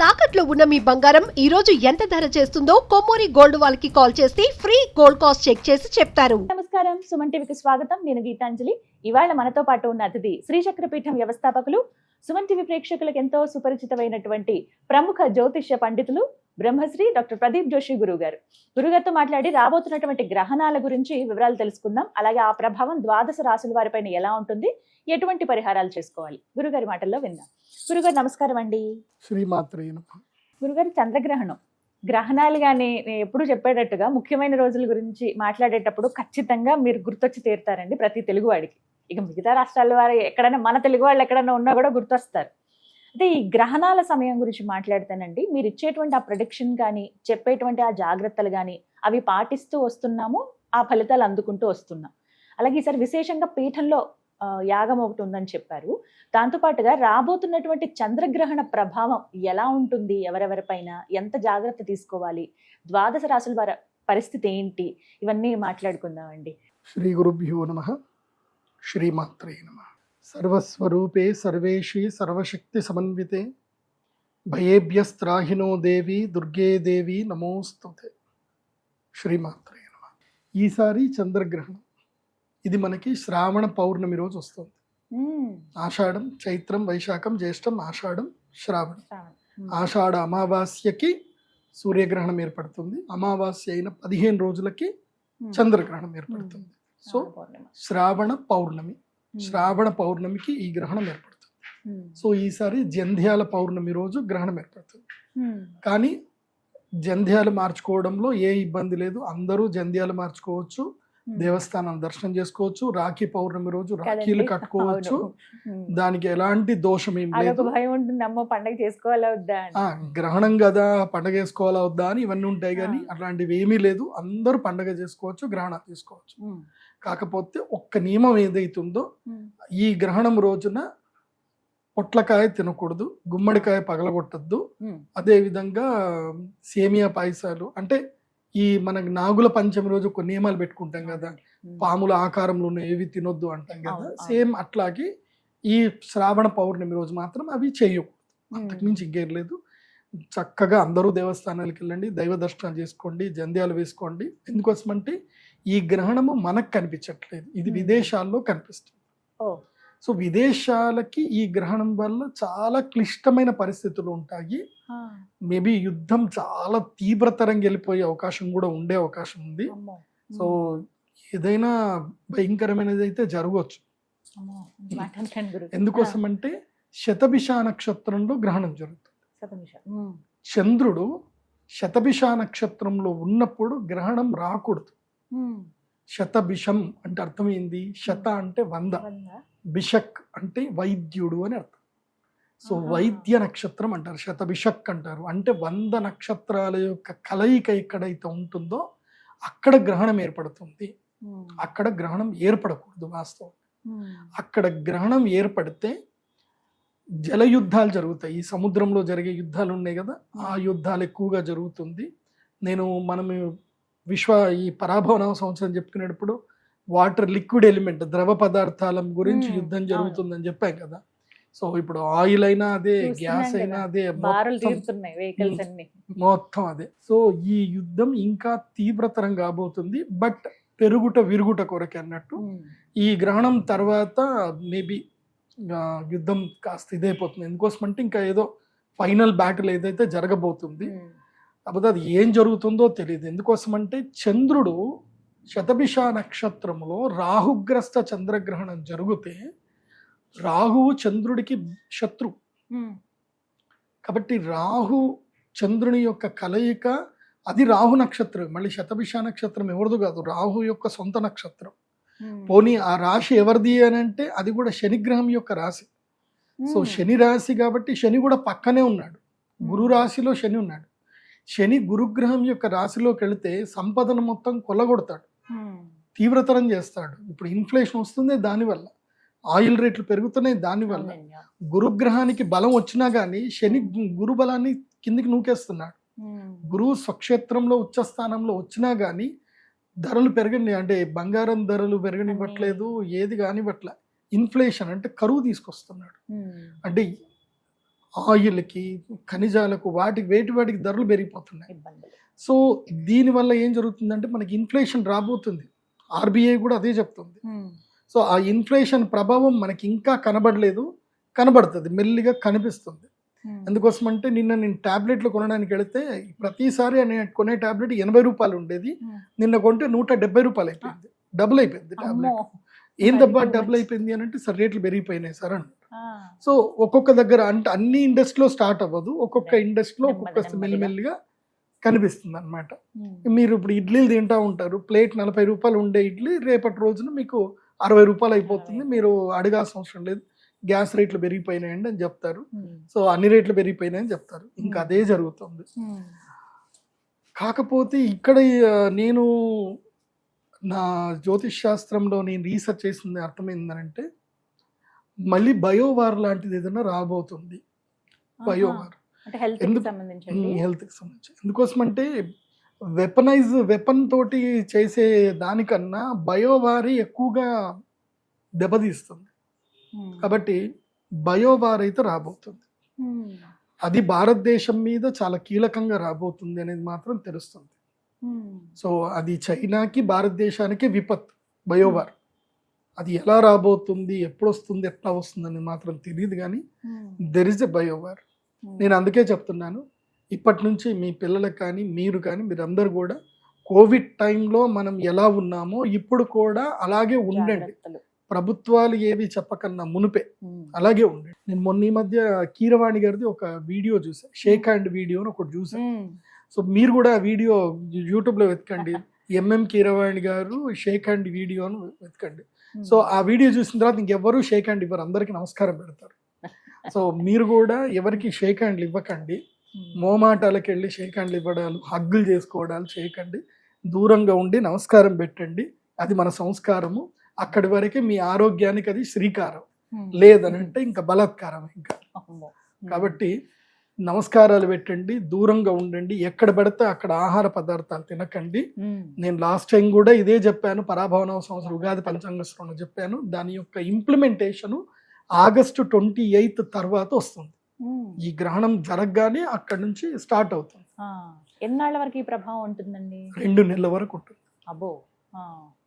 తాకట్లో ఉన్న మీ బంగారం ఈ రోజు ఎంత ధర చేస్తుందో కొమ్మూరి గోల్డ్ వాళ్ళకి కాల్ చేసి ఫ్రీ గోల్డ్ కాస్ట్ చెక్ చేసి చెప్తారు. నమస్కారం, సుమన్ టీవీకి స్వాగతం. నేను గీతాంజలి. ఇవాళ మనతో పాటు ఉన్న అతిథి శ్రీచక్రపీఠం వ్యవస్థాపకులు, సుమన్ టీవీ ప్రేక్షకులకు ఎంతో సుపరిచితమైనటువంటి ప్రముఖ జ్యోతిష్య పండితులు బ్రహ్మశ్రీ డాక్టర్ ప్రదీప్ జోషి గురువు గారు. గురుగారితో మాట్లాడి రాబోతున్నటువంటి గ్రహణాల గురించి వివరాలు తెలుసుకుందాం. అలాగే ఆ ప్రభావం ద్వాదశ రాశుల వారిపైన ఎలా ఉంటుంది, ఎటువంటి పరిహారాలు చేసుకోవాలి, గురుగారి మాటల్లో విందాం. గురుగారు నమస్కారం అండి. శ్రీమాత్రే నమః. గురుగారు, చంద్రగ్రహణం, గ్రహణాలు కానీ నేను ఎప్పుడు చెప్పేటట్టుగా ముఖ్యమైన రోజుల గురించి మాట్లాడేటప్పుడు ఖచ్చితంగా మీరు గుర్తొచ్చి తీరుతారండి ప్రతి తెలుగువాడికి. ఇక మిగతా రాష్ట్రాల వారు ఎక్కడైనా, మన తెలుగు వాళ్ళు ఎక్కడైనా ఉన్నా కూడా గుర్తొస్తారు. అంటే ఈ గ్రహణాల సమయం గురించి మాట్లాడితేనండి, మీరు ఇచ్చేటువంటి ఆ ప్రొడిక్షన్ కానీ, చెప్పేటువంటి ఆ జాగ్రత్తలు కానీ, అవి పాటిస్తూ వస్తున్నాము, ఆ ఫలితాలు అందుకుంటూ వస్తున్నాం. అలాగే ఈసారి విశేషంగా పీఠంలో యాగం ఒకటి ఉందని చెప్పారు. దాంతోపాటుగా రాబోతున్నటువంటి చంద్రగ్రహణ ప్రభావం ఎలా ఉంటుంది, ఎవరెవరిపైన ఎంత జాగ్రత్త తీసుకోవాలి, ద్వాదశ రాశుల వారి పరిస్థితి ఏంటి, ఇవన్నీ మాట్లాడుకుందామండి. శ్రీ గురుభ్యో నమః. శ్రీమాత్రే నమః. సర్వస్వరూపే సర్వేషి సర్వశక్తి సమన్వితే భయేభ్యస్త్రాహినో దేవి దుర్గే దేవి నమోస్తుతే. శ్రీమాత్రే నమః. ఈసారి చంద్రగ్రహణం ఇది మనకి శ్రావణ పౌర్ణమి రోజు వస్తుంది. ఆషాఢం, చైత్రం, వైశాఖం, జ్యేష్టం, ఆషాఢం, శ్రావణం. ఆషాఢ అమావాస్యకి సూర్యగ్రహణం ఏర్పడుతుంది. అమావాస్య అయిన 15 రోజులకి చంద్రగ్రహణం ఏర్పడుతుంది. సో శ్రావణ పౌర్ణమి, శ్రావణ పౌర్ణమికి ఈ గ్రహణం ఏర్పడుతుంది. సో ఈసారి జంధ్యాల పౌర్ణమి రోజు గ్రహణం ఏర్పడుతుంది. కానీ జంధ్యాలు మార్చుకోవడంలో ఏ ఇబ్బంది లేదు. అందరూ జంధ్యాలు మార్చుకోవచ్చు, దేవస్థానం దర్శనం చేసుకోవచ్చు, రాఖీ పౌర్ణమి రోజు రాఖీలు కట్టుకోవచ్చు. దానికి ఎలాంటి దోషం ఏం లేదు. భయం ఉంటుంది, అమ్మో పండగ చేసుకోవాలా వద్దా, గ్రహణం కదా పండగ చేసుకోవాలా వద్దా అని ఇవన్నీ ఉంటాయి. కానీ అట్లాంటివి ఏమీ లేదు. అందరూ పండగ చేసుకోవచ్చు, గ్రహణం తీసుకోవచ్చు. కాకపోతే ఒక్క నియమం ఏదైతుందో, ఈ గ్రహణం రోజున పొట్లకాయ తినకూడదు, గుమ్మడికాయ పగలగొట్టద్దు. అదే విధంగా సేమియా పాయసాలు, అంటే ఈ మనకి నాగుల పంచమి రోజు కొన్ని నియమాలు పెట్టుకుంటాం కదా, పాముల ఆకారంలో ఏవి తినొద్దు అంటాం కదా, సేమ్ అట్లాగే ఈ శ్రావణ పౌర్ణమి రోజు మాత్రం అవి చేయకూడదు. అంతకుమించి ఇంకేం లేదు. చక్కగా అందరూ దేవస్థానాలకు వెళ్ళండి, దైవ దర్శనాలు చేసుకోండి, జంధ్యాలు వేసుకోండి. ఎందుకోసమంటే ఈ గ్రహణము మనకు కనిపించట్లేదు, ఇది విదేశాల్లో కనిపిస్తుంది. సో విదేశాలకి ఈ గ్రహణం వల్ల చాలా క్లిష్టమైన పరిస్థితులు ఉంటాయి. మేబీ యుద్ధం చాలా తీవ్రతరంగా వెళ్ళిపోయే అవకాశం కూడా ఉండే అవకాశం ఉంది. సో ఏదైనా భయంకరమైనది అయితే జరగవచ్చు. ఎందుకోసం అంటే శతభిష నక్షత్రంలో గ్రహణం జరుగుతుంది. చంద్రుడు శతభిష నక్షత్రంలో ఉన్నప్పుడు గ్రహణం రాకూడదు. శతభిషం అంటే అర్థం ఏంది? శత అంటే 100, బిషక్ అంటే వైద్యుడు అని అర్థం. సో వైద్య నక్షత్రం అంటారు, శతభిషక్ అంటారు. అంటే 100 నక్షత్రాల యొక్క కలయిక ఎక్కడైతే ఉంటుందో అక్కడ గ్రహణం ఏర్పడుతుంది. అక్కడ గ్రహణం ఏర్పడకూడదు వాస్తవం. అక్కడ గ్రహణం ఏర్పడితే జల యుద్ధాలు జరుగుతాయి. ఈ సముద్రంలో జరిగే యుద్ధాలు ఉన్నాయి కదా, ఆ యుద్ధాలు ఎక్కువగా జరుగుతుంది. మనం ఈ పరాభవన సంవత్సరం చెప్పుకునేటప్పుడు వాటర్, లిక్విడ్ ఎలిమెంట్, ద్రవ పదార్థాల గురించి యుద్ధం జరుగుతుందని చెప్పాం కదా. సో ఇప్పుడు ఆయిల్ అయినా అదే, గ్యాస్ అయినా అదే, మొత్తం అదే. సో ఈ యుద్ధం ఇంకా తీవ్రతరం కాబోతుంది. బట్ పెరుగుట విరుగుట కొరకే అన్నట్టు. ఈ గ్రహణం తర్వాత మేబీ యుద్ధం కాస్త ఇదైపోతుంది. ఎందుకోసమంటే ఇంకా ఏదో ఫైనల్ బ్యాటిల్ ఏదైతే జరగబోతుంది, కాకపోతే అది ఏం జరుగుతుందో తెలియదు. ఎందుకోసమంటే చంద్రుడు శతభిష నక్షత్రంలో రాహుగ్రస్త చంద్రగ్రహణం జరిగితే, రాహువు చంద్రుడికి శత్రు. కాబట్టి రాహు చంద్రుని యొక్క కలయిక, అది రాహు నక్షత్రం. మళ్ళీ శతభిష నక్షత్రం ఎవరిది కాదు, రాహు యొక్క సొంత నక్షత్రం. పోనీ ఆ రాశి ఎవరిది అని అంటే అది కూడా శనిగ్రహం యొక్క రాశి. సో శని రాశి కాబట్టి శని కూడా పక్కనే ఉన్నాడు, గురు రాశిలో శని ఉన్నాడు. శని గురుగ్రహం యొక్క రాశిలోకి వెళితే సంపదను మొత్తం కొల్లగొడతాడు, తీవ్రతరం చేస్తాడు. ఇప్పుడు ఇన్ఫ్లేషన్ వస్తుంది దానివల్ల, ఆయిల్ రేట్లు పెరుగుతున్నాయి దానివల్ల. గురుగ్రహానికి బలం వచ్చినా కానీ శని గురు బలాన్ని కిందికి నూకేస్తున్నాడు. గురువు స్వక్షేత్రంలో ఉచ్చస్థానంలో వచ్చినా కానీ ధరలు పెరగని, అంటే బంగారం ధరలు పెరగనివ్వట్లేదు, ఏది కానివ్వట్లే. ఇన్ఫ్లేషన్ అంటే కరువు తీసుకొస్తున్నాడు. అంటే ఆయిల్కి, ఖనిజాలకు, వాటికి ధరలు పెరిగిపోతున్నాయి. ఇబ్బందులు. సో దీనివల్ల ఏం జరుగుతుందంటే మనకి ఇన్ఫ్లేషన్ రాబోతుంది. ఆర్బీఐ కూడా అదే చెప్తుంది. సో ఆ ఇన్ఫ్లేషన్ ప్రభావం మనకి ఇంకా కనబడలేదు, కనబడుతుంది, మెల్లిగా కనిపిస్తుంది. ఎందుకోసం అంటే నిన్న నేను ట్యాబ్లెట్లు కొనడానికి వెళితే ప్రతిసారి కొనే ట్యాబ్లెట్ 80 రూపాయలు ఉండేది, నిన్న కొంటే 170 రూపాయలు అయిపోయింది, డబుల్ అయిపోయింది ట్యాబ్లెట్. ఏం దెబ్బ డబుల్ అయిపోయింది అని అంటే సార్ రేట్లు పెరిగిపోయినాయి సార్ అని. సో ఒక్కొక్క దగ్గర అంటే అన్ని ఇండస్ట్రీలో స్టార్ట్ అవ్వదు, ఒక్కొక్క ఇండస్ట్రీలో ఒక్కొక్క మెల్లిమెల్లిగా కనిపిస్తుంది అనమాట. మీరు ఇప్పుడు ఇడ్లీలు తింటా ఉంటారు, ప్లేట్ 40 రూపాయలు ఉండే ఇడ్లీ రేపటి రోజున మీకు 60 రూపాయలు అయిపోతుంది, మీరు అడగాల్సిన అవసరం లేదు, గ్యాస్ రేట్లు పెరిగిపోయినాయండి అని చెప్తారు. సో అన్ని రేట్లు పెరిగిపోయినాయని చెప్తారు. ఇంకా అదే జరుగుతుంది. కాకపోతే ఇక్కడ నేను నా జ్యోతిష్ శాస్త్రంలో నేను రీసెర్చ్ చేసింది అర్థమైందనంటే మళ్ళీ బయోవార్ లాంటిది ఏదైనా రాబోతుంది. బయోవార్ హెల్త్కి సంబంధించి ఎందుకోసం అంటే వెపన్ తోటి చేసే దానికన్నా బయోవారి ఎక్కువగా దెబ్బతీస్తుంది. కాబట్టి బయోవార్ అయితే రాబోతుంది. అది భారతదేశం మీద చాలా కీలకంగా రాబోతుంది అనేది మాత్రం తెలుస్తుంది. సో అది చైనాకి భారతదేశానికి విపత్తు బయోవార్. అది ఎలా రాబోతుంది, ఎప్పుడు వస్తుంది, ఎట్లా వస్తుంది అనేది మాత్రం తెలియదు, కానీ దెర్ ఇస్ ఎ బయోవార్. నేను అందుకే చెప్తున్నాను, ఇప్పటి నుంచి మీ పిల్లలకు కానీ మీరు కానీ మీరందరూ కూడా కోవిడ్ టైంలో మనం ఎలా ఉన్నామో ఇప్పుడు కూడా అలాగే ఉండండి. ప్రభుత్వాలు ఏవి చెప్పకన్నా మునిపే అలాగే ఉండండి. నేను మొన్న ఈ మధ్య కీరవాణి గారిది ఒక వీడియో చూసాను, షేక్ హ్యాండ్ వీడియో అని ఒకటి చూసాను. సో మీరు కూడా ఆ వీడియో యూట్యూబ్లో వెతకండి, ఎంఎం కీరవాణి గారు షేక్ హ్యాండ్ వీడియో అని వెతకండి. సో ఆ వీడియో చూసిన తర్వాత ఇంకెవ్వరూ షేక్ హ్యాండ్ ఇవ్వరు, అందరికీ నమస్కారం పెడతారు. సో మీరు కూడా ఎవరికి షేక్ హ్యాండ్లు ఇవ్వకండి, మోమాటాలకు వెళ్ళి షేక్ హ్యాండ్లు ఇవ్వడాలు, హగ్గులు చేసుకోవడాలు చేయకండి, దూరంగా ఉండి నమస్కారం పెట్టండి. అది మన సంస్కారము. అక్కడి వరకే మీ ఆరోగ్యానికి అది శ్రీకారం, లేదనంటే ఇంకా బలాత్కారం ఇంకా. కాబట్టి నమస్కారాలు పెట్టండి, దూరంగా ఉండండి, ఎక్కడ పడితే అక్కడ ఆహార పదార్థాలు తినకండి. నేను లాస్ట్ టైం కూడా ఇదే చెప్పాను, పరాభవనవ సంవత్సరం ఉగాది పంచాంగ శ్రవణం చెప్పాను. దాని యొక్క ఇంప్లిమెంటేషన్ ఆగస్టు 28 తర్వాత వస్తుంది. ఈ గ్రహణం జరగగానే అక్కడి నుంచి స్టార్ట్ అవుతుంది. ఎన్నాళ్ళ వరకు ఈ ప్రభావం ఉంటుందండి? 2 నెలల వరకు ఉంటుంది. అబ్బో,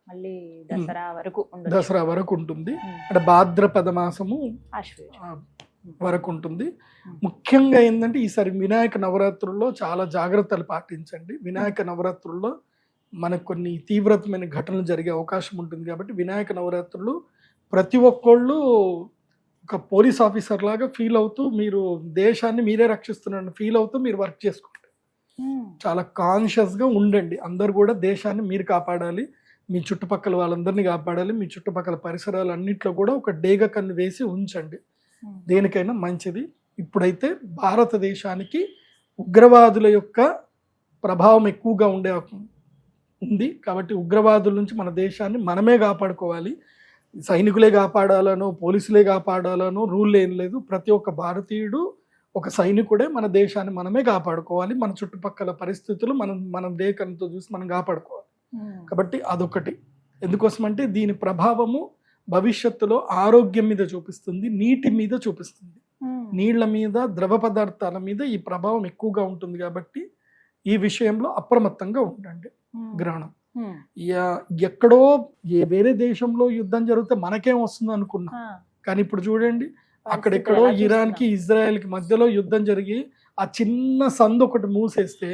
మళ్ళీ దసరా వరకు ఉంటుంది. అంటే భాద్రపద మాసము వరకు ఉంటుంది. ముఖ్యంగా ఏంటంటే ఈసారి వినాయక నవరాత్రుల్లో చాలా జాగ్రత్తలు పాటించండి. వినాయక నవరాత్రుల్లో మనకు కొన్ని తీవ్రతమైన ఘటనలు జరిగే అవకాశం ఉంటుంది. కాబట్టి వినాయక నవరాత్రులు ప్రతి ఒక్కళ్ళు ఒక పోలీస్ ఆఫీసర్ లాగా ఫీల్ అవుతూ, మీరు దేశాన్ని మీరే రక్షిస్తున్న ఫీల్ అవుతూ మీరు వర్క్ చేసుకోండి. చాలా కాన్షియస్గా ఉండండి. అందరు కూడా దేశాన్ని మీరు కాపాడాలి, మీ చుట్టుపక్కల వాళ్ళందరినీ కాపాడాలి, మీ చుట్టుపక్కల పరిసరాలు అన్నింటిలో కూడా ఒక డేగ కన్ను వేసి ఉంచండి, దేనికైనా మంచిది. ఇప్పుడైతే భారతదేశానికి ఉగ్రవాదుల యొక్క ప్రభావం ఎక్కువగా ఉంది. కాబట్టి ఉగ్రవాదుల నుంచి మన దేశాన్ని మనమే కాపాడుకోవాలి. సైనికులే కాపాడాలనో పోలీసులే కాపాడాలనో రూల్ ఏం లేదు. ప్రతి ఒక్క భారతీయుడు ఒక సైనికుడే. మన దేశాన్ని మనమే కాపాడుకోవాలి. మన చుట్టుపక్కల పరిస్థితులు మనం దేకంతో చూసి మనం కాపాడుకోవాలి. కాబట్టి అదొకటి. ఎందుకోసం అంటే దీని ప్రభావము భవిష్యత్తులో ఆరోగ్యం మీద చూపిస్తుంది, నీటి మీద చూపిస్తుంది, నీళ్ల మీద, ద్రవ పదార్థాల మీద ఈ ప్రభావం ఎక్కువగా ఉంటుంది. కాబట్టి ఈ విషయంలో అప్రమత్తంగా ఉండండి. గ్రహణం ఎక్కడో వేరే దేశంలో యుద్ధం జరిగితే మనకేం వస్తుంది అనుకున్నాం, కానీ ఇప్పుడు చూడండి అక్కడెక్కడో ఇరాన్కి ఇజ్రాయెల్కి మధ్యలో యుద్ధం జరిగి ఆ చిన్న సందు ఒకటి మూసేస్తే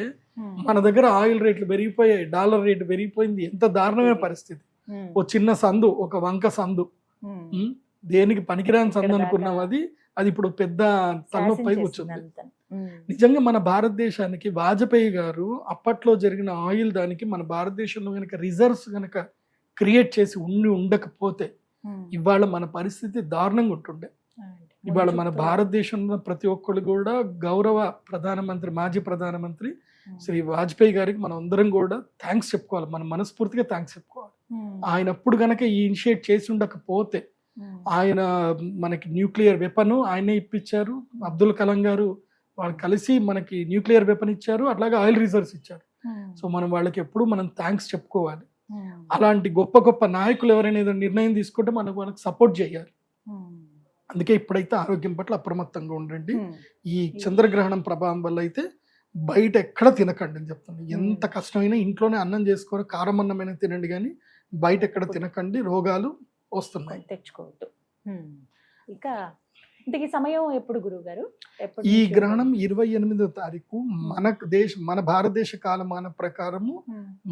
మన దగ్గర ఆయిల్ రేట్లు పెరిగిపోయాయి, డాలర్ రేటు పెరిగిపోయింది. ఎంత దారుణమైన పరిస్థితి. ఓ చిన్న సందు, ఒక వంక సందు, దేనికి పనికిరాని సందు అనుకున్నాం, అది ఇప్పుడు పెద్ద తలనొప్పై కూర్చుంది. నిజంగా మన భారతదేశానికి వాజ్పేయి గారు అప్పట్లో జరిగిన ఆయిల్ దానికి మన భారతదేశంలో కనుక రిజర్వ్స్ కనుక క్రియేట్ చేసి ఉండకపోతే ఇవాళ మన పరిస్థితి దారుణంగా ఉంటుండే. ఇవాళ మన భారతదేశంలో ప్రతి ఒక్కళ్ళు కూడా గౌరవ ప్రధానమంత్రి, మాజీ ప్రధానమంత్రి శ్రీ వాజ్పేయి గారికి మనం అందరం కూడా థ్యాంక్స్ చెప్పుకోవాలి, మనం మనస్ఫూర్తిగా థ్యాంక్స్ చెప్పుకోవాలి. ఆయన అప్పుడు కనుక ఈ ఇనిషియేట్ చేసి ఉండకపోతే, ఆయన మనకి న్యూక్లియర్ వెపన్ ఆయనే ఇప్పించారు, అబ్దుల్ కలాం గారు వాళ్ళు కలిసి మనకి న్యూక్లియర్ వెపన్ ఇచ్చారు, అట్లాగే ఆయిల్ రిజర్వ్స్ ఇచ్చారు. సో మనం వాళ్ళకి ఎప్పుడు మనం థ్యాంక్స్ చెప్పుకోవాలి. అలాంటి గొప్ప గొప్ప నాయకులు ఎవరైనా ఏదైనా నిర్ణయం తీసుకుంటే వాళ్ళకి సపోర్ట్ చేయాలి. అందుకే ఇప్పుడైతే ఆరోగ్యం పట్ల అప్రమత్తంగా ఉండండి. ఈ చంద్రగ్రహణం ప్రభావం వల్ల అయితే బయట ఎక్కడ తినకండి అని చెప్తాను. ఎంత కష్టమైనా ఇంట్లోనే అన్నం చేసుకొని కారం అన్నమైనా తినండి, కానీ బయట ఎక్కడ తినకండి, రోగాలు వస్తున్నాయి. తెచ్చుకోవద్దు. ఇక ఇంతకీ సమయం ఎప్పుడు గురువు గారు? ఈ గ్రహణం 28వ తారీఖు మన భారతదేశ కాలమాన ప్రకారము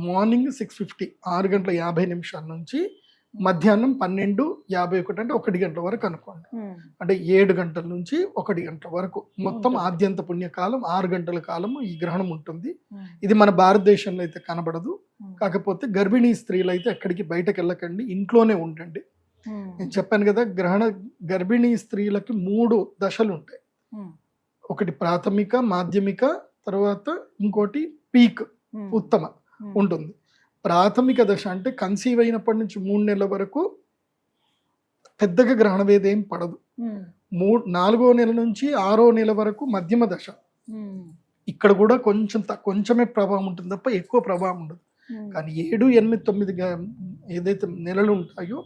మార్నింగ్ 6:50 6:50 నుంచి మధ్యాహ్నం 12:51 అంటే 1 గంటల వరకు అనుకోండి. అంటే 7 గంటల నుంచి 1 గంటల వరకు మొత్తం ఆద్యంత పుణ్యకాలం 6 గంటల కాలము ఈ గ్రహణం ఉంటుంది. ఇది మన భారతదేశంలో అయితే కనబడదు. కాకపోతే గర్భిణీ స్త్రీలు అయితే ఎక్కడికి బయటకు వెళ్ళకండి, ఇంట్లోనే ఉండండి. నేను చెప్పాను కదా, గర్భిణీ స్త్రీలకి 3 దశలు ఉంటాయి. ఒకటి ప్రాథమిక, మాధ్యమిక, తర్వాత ఇంకోటి పీక్ ఉత్తమ ఉంటుంది. ప్రాథమిక దశ అంటే కన్సీవ్ అయినప్పటి నుంచి 3 నెలల వరకు పెద్దగా గ్రహణ వేద ఏం పడదు. 4వ నెల నుంచి 6వ నెల వరకు మధ్యమ దశ. ఇక్కడ కూడా కొంచెమే ప్రభావం ఉంటుంది తప్ప ఎక్కువ ప్రభావం ఉండదు. కానీ 7, 8, 9 ఏదైతే నెలలు ఉంటాయో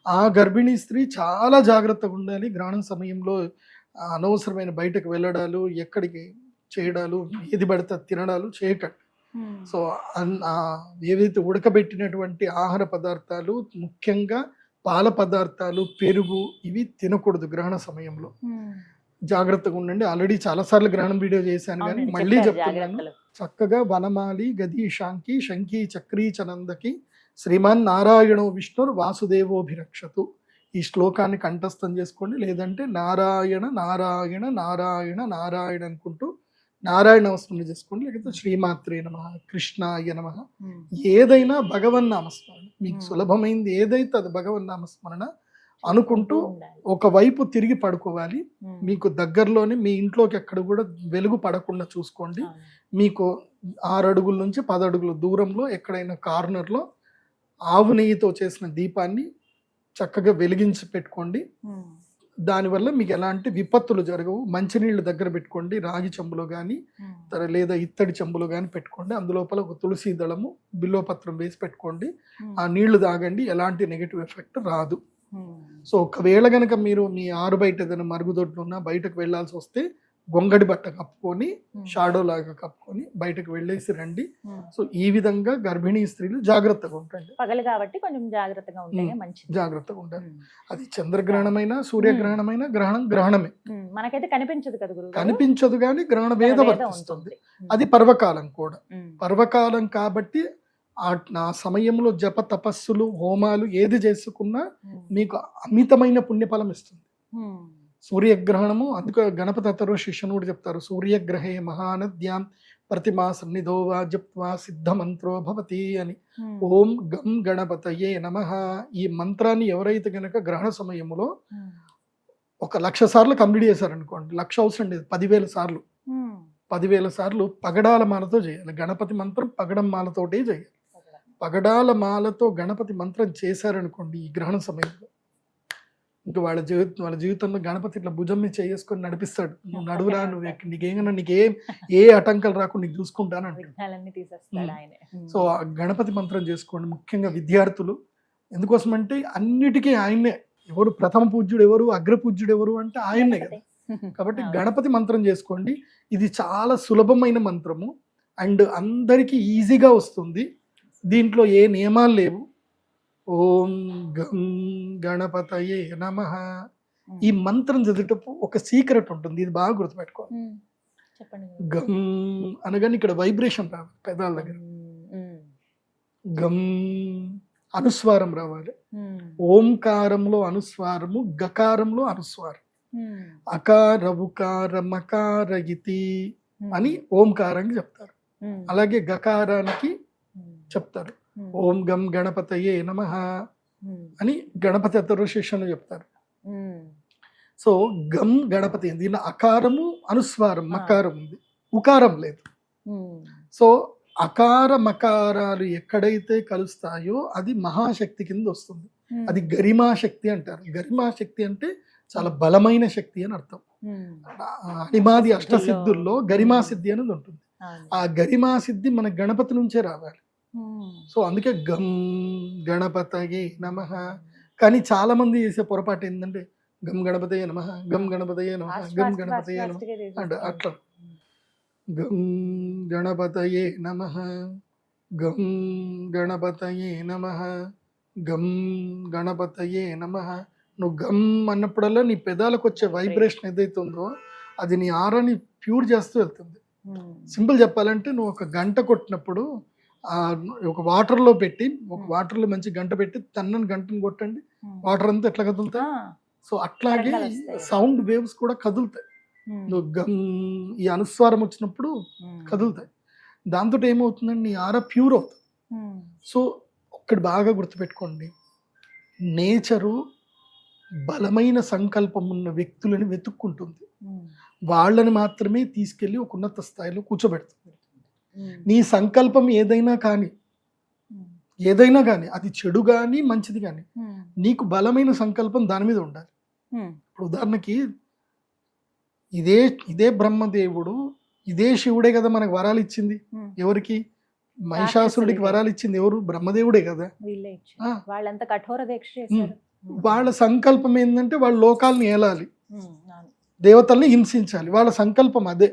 ఆ గర్భిణీ స్త్రీ చాలా జాగ్రత్తగా ఉండాలి. గ్రహణం సమయంలో అనవసరమైన బయటకు వెళ్ళడాలు, ఎక్కడికి చేయడాలు, ఏది పడితే తినడాలు చేయకండి. సో ఏవైతే ఉడకబెట్టినటువంటి ఆహార పదార్థాలు, ముఖ్యంగా పాల పదార్థాలు, పెరుగు, ఇవి తినకూడదు గ్రహణ సమయంలో. జాగ్రత్తగా ఉండండి. ఆల్రెడీ చాలాసార్లు గ్రహణం వీడియో చేశాను, కానీ మళ్ళీ చెప్తున్నాను. చక్కగా వనమాలి గదీశాంకి శంఖీ చక్రీ చనందకి శ్రీమాన్ నారాయణో విష్ణుర్ వాసుదేవోభిరక్షతు. ఈ శ్లోకాన్ని కంఠస్థం చేసుకోండి. లేదంటే నారాయణ నారాయణ నారాయణ నారాయణ అనుకుంటూ నారాయణ నామస్మరణ చేసుకోండి. లేకపోతే శ్రీమాత్రే నమః, కృష్ణాయ నమః, ఏదైనా భగవన్నామస్మరణ మీకు సులభమైంది ఏదైతే అది భగవన్నామస్మరణ అనుకుంటూ ఒకవైపు తిరిగి పడుకోవాలి. మీకు దగ్గరలోనే మీ ఇంట్లోకి ఎక్కడ కూడా వెలుగు పడకుండా చూసుకోండి. మీకు 6 అడుగుల నుంచి 10 అడుగుల దూరంలో ఎక్కడైనా కార్నర్లో ఆవు నెయ్యితో చేసిన దీపాన్ని చక్కగా వెలిగించి పెట్టుకోండి. దానివల్ల మీకు ఎలాంటి విపత్తులు జరగవు. మంచినీళ్ళు దగ్గర పెట్టుకోండి, రాగి చెంబులో కానీ లేదా ఇత్తడి చెంబులో కానీ పెట్టుకోండి. అందులోపల ఒక తులసి దళము, బిల్వపత్రం వేసి పెట్టుకోండి. ఆ నీళ్లు తాగండి, ఎలాంటి నెగిటివ్ ఎఫెక్ట్ రాదు. సో ఒకవేళ కనుక మీరు మీ ఆరు బయట ఏదైనా మరుగుదొడ్లు ఉన్నా బయటకు వెళ్ళాల్సి వస్తే గొంగడి బట్ట కప్పుకొని, షాడో లాగా కప్పుకొని బయటకు వెళ్ళేసి రండి. సో ఈ విధంగా గర్భిణీ స్త్రీలు జాగ్రత్తగా ఉంటాయి. పగలు కాబట్టి కొంచెం జాగ్రత్తగా ఉంటేనే మంచిది. జాగ్రత్తగా ఉండాలి. అది చంద్రగ్రహణమైనా సూర్యగ్రహణమైనా గ్రహణమే. మనకైతే కనిపించదు కదా గురువు, కనిపించదు, కానీ గ్రహణ వేద వర్తిస్తుంది. అది పర్వకాలం కూడా. పర్వకాలం కాబట్టి ఆ సమయంలో జప తపస్సులు, హోమాలు ఏది చేసుకున్నా మీకు అమితమైన పుణ్యఫలం ఇస్తుంది. సూర్యగ్రహణము, అందుకే గణపతి అతరు శిష్యును కూడా చెప్తారు, సూర్యగ్రహే మహానద్యాం ప్రతిమాస నిధోవా జప్వా సిద్ధ మంత్రో భవతి అని. ఓం గం గణపతయే నమః. ఈ మంత్రాన్ని ఎవరైతే గనక గ్రహణ సమయంలో 1,00,000 సార్లు కంప్లీట్ చేశారనుకోండి, 1,00,000 అవసరం లేదు, 10,000 సార్లు 10,000 సార్లు పగడాల మాలతో చేయాలి. గణపతి మంత్రం పగడం మాలతోటే చేయాలి. పగడాల మాలతో గణపతి మంత్రం చేశారనుకోండి ఈ గ్రహణ సమయంలో, ఇంకా వాళ్ళ జీవితంలో గణపతి ఇట్లా భుజం మీద చేసుకొని నడిపిస్తాడు. నువ్వు నడువురా, నువ్వు నీకేమన్నా ఏ ఆటంకాలు రాకుండా నీకు చూసుకుంటానంటే. సో ఆ గణపతి మంత్రం చేసుకోండి. ముఖ్యంగా విద్యార్థులు. ఎందుకోసం అంటే అన్నిటికీ ఆయన్నే. ఎవరు ప్రథమ పూజ్యుడు ఎవరు, అగ్ర పూజ్యుడు ఎవరు అంటే ఆయన్నే కదా. కాబట్టి గణపతి మంత్రం చేసుకోండి. ఇది చాలా సులభమైన మంత్రము అండ్ అందరికీ ఈజీగా వస్తుంది. దీంట్లో ఏ నియమాలు లేవు. ఓం గం గణపతయే నమః. ఈ మంత్రం చదివేటప్పుడు ఒక సీక్రెట్ ఉంటుంది, ఇది బాగా గుర్తుపెట్టుకోవాలి. గం అనగానే ఇక్కడ వైబ్రేషన్ రావాలి పెదాల దగ్గర. గం అనుస్వారం రావాలి. ఓంకారంలో అనుస్వారము, గకారంలో అనుస్వారం. అకార ఉకార మకార ఇతి అని ఓంకారానికి చెప్తారు. అలాగే గకారానికి చెప్తారు ఓం గం గణపతయే నమః అని గణపతి అతర్వశేషను చెప్తారు. సో గం గణపతి, దీనిలో అకారము అనుస్వారం మకారం ఉంది, ఉకారం లేదు. సో అకార మకారాలు ఎక్కడైతే కలుస్తాయో అది మహాశక్తి కింద వస్తుంది. అది గరిమాశక్తి అంటారు. గరిమాశక్తి అంటే చాలా బలమైన శక్తి అని అర్థం. అనిమాది అష్టసిద్ధుల్లో గరిమా సిద్ధి అనేది ఉంటుంది. ఆ గరిమా సిద్ధి మన గణపతి నుంచే రావాలి. సో అందుకే గం గణపతయే నమః. కానీ చాలా మంది చేసే పొరపాటు ఏంటంటే గం గణపతయే నమః, గం గణపతయే నమః, Fast, గం fast, గణపతయే fast, నమః fast గా అంటే చేసేస్తారు. అట్లా గం గణపతయే నమః, గం గణపతయే నమః, గం గణపతయే నమః. నువ్వు గమ్ అన్నప్పుడల్లా నీ పెదాలకు వచ్చే వైబ్రేషన్ ఏదైతే ఉందో అది నీ ఆరాని ప్యూర్ చేస్తూ వెళ్తుంది. సింపుల్ చెప్పాలంటే నువ్వు ఒక గంట కొట్టినప్పుడు ఒక వాటర్లో పెట్టి ఒక వాటర్లో మంచి గంట పెట్టి తన్నని గంటను కొట్టండి, వాటర్ అంతా ఎట్లా కదులుతాయి. సో అట్లాగే తరంగాలు వస్తాయి. సౌండ్ వేవ్స్ కూడా కదులుతాయి. నువ్వు గమ్ ఈ అనుస్వారం వచ్చినప్పుడు కదులుతాయి. దాంతో ఏమవుతుందండి, నీ ఆరా ప్యూర్ అవుతుంది. సో ఒక్కటి బాగా గుర్తుపెట్టుకోండి, నేచరు బలమైన సంకల్పం ఉన్న వ్యక్తులని వెతుక్కుంటుంది. వాళ్ళని మాత్రమే తీసుకెళ్ళి ఒక ఉన్నత స్థాయిలో కూర్చోబెడుతుంది. నీ సంకల్పం ఏదైనా కానీ అది చెడు కానీ మంచిది కానీ నీకు బలమైన సంకల్పం దాని మీద ఉండాలి. ఇప్పుడు ఉదాహరణకి ఇదే బ్రహ్మదేవుడు, ఇదే శివుడే కదా మనకు వరాలు ఇచ్చింది. ఎవరికి? మహిషాసురుడికి వరాలు ఇచ్చింది ఎవరు? బ్రహ్మదేవుడే కదా. వాళ్ళంతా కఠోర దీక్ష చేశారు. వాళ్ళ సంకల్పం ఏంటంటే వాళ్ళ లోకాలను ఏలాలి, దేవతల్ని హింసించాలి. వాళ్ళ సంకల్పం అదే.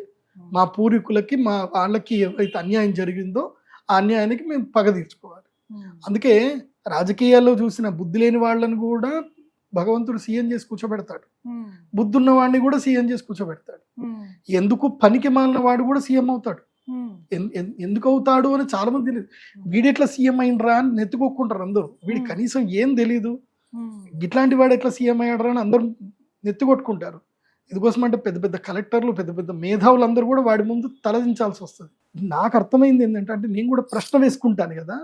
మా పూర్వీకులకి వాళ్ళకి ఎవరైతే అన్యాయం జరిగిందో ఆ అన్యాయానికి మేము పగ తీర్చుకోవాలి. అందుకే రాజకీయాల్లో చూసిన బుద్ధి లేని వాళ్ళని కూడా భగవంతుడు సీఎం చేసి కూర్చోబెడతాడు, బుద్ధి ఉన్న వాడిని కూడా సీఎం చేసి కూర్చోబెడతాడు. ఎందుకు పనికి మాలిన వాడు కూడా సీఎం అవుతాడు. ఎందుకు అవుతాడు అని చాలా మంది తెలియదు. వీడెట్లా సీఎం అయినరా అని నెత్తుకొక్కుంటారు అందరూ. వీడి కనీసం ఏం తెలీదు, ఇట్లాంటి వాడు ఎట్లా సీఎం అయ్యాడరా అని అందరూ నెత్తికొట్టుకుంటారు. ఎందుకోసం అంటే పెద్ద పెద్ద కలెక్టర్లు, పెద్ద పెద్ద మేధావులు అందరూ కూడా వాడి ముందు తలదించాల్సి వస్తుంది. నాకు అర్థమైంది ఏంటంటే, అంటే నేను కూడా ప్రశ్న వేసుకుంటాను కదా,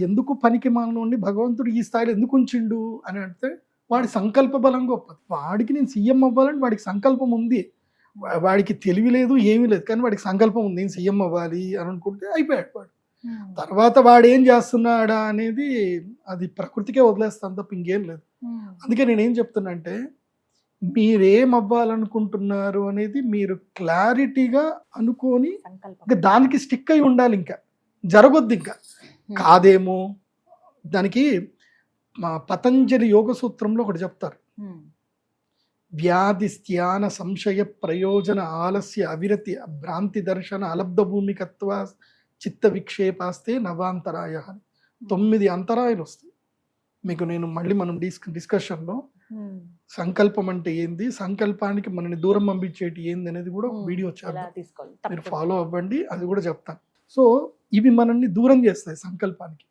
ఎందుకు పనికి మాలను ఉండి భగవంతుడు ఈ స్థాయిలో ఎందుకు ఉంచిండు అని అంటే వాడి సంకల్ప బలం గొప్పది. వాడికి నేను సీఎం అవ్వాలని వాడికి సంకల్పం ఉంది. వాడికి తెలివి లేదు, ఏమీ లేదు, కానీ వాడికి సంకల్పం ఉంది నేను సీఎం అవ్వాలి అని అనుకుంటే అయిపోయాడు వాడు. తర్వాత వాడు ఏం చేస్తున్నాడా అనేది అది ప్రకృతికే వదిలేస్తాను తప్ప ఇంకేం లేదు. అందుకే నేనేం చెప్తున్నా అంటే, మీరేం అవ్వాలనుకుంటున్నారు అనేది మీరు క్లారిటీగా అనుకొని ఇంకా దానికి స్టిక్ అయి ఉండాలి. ఇంకా జరగొద్దు, ఇంకా కాదేమో. దానికి మా పతంజలి యోగ సూత్రంలో ఒకటి చెప్తారు, వ్యాధి స్థాన సంశయ ప్రయోజన ఆలస్య అవిరతి భ్రాంతి దర్శన అలబ్ధ భూమికత్వ చిత్త విక్షేపాస్తే నవాంతరాయ అని 9 అంతరాయాలు వస్తాయి. మీకు నేను మళ్ళీ మనం డిస్కషన్లో సంకల్పం అంటే ఏంది, సంకల్పానికి మనని దూరం పంపించేటి ఏంది అనేది కూడా వీడియో వచ్చారు, మీరు ఫాలో అవ్వండి, అది కూడా చెప్తాను. సో ఇవి మనల్ని దూరం చేస్తాయి సంకల్పానికి.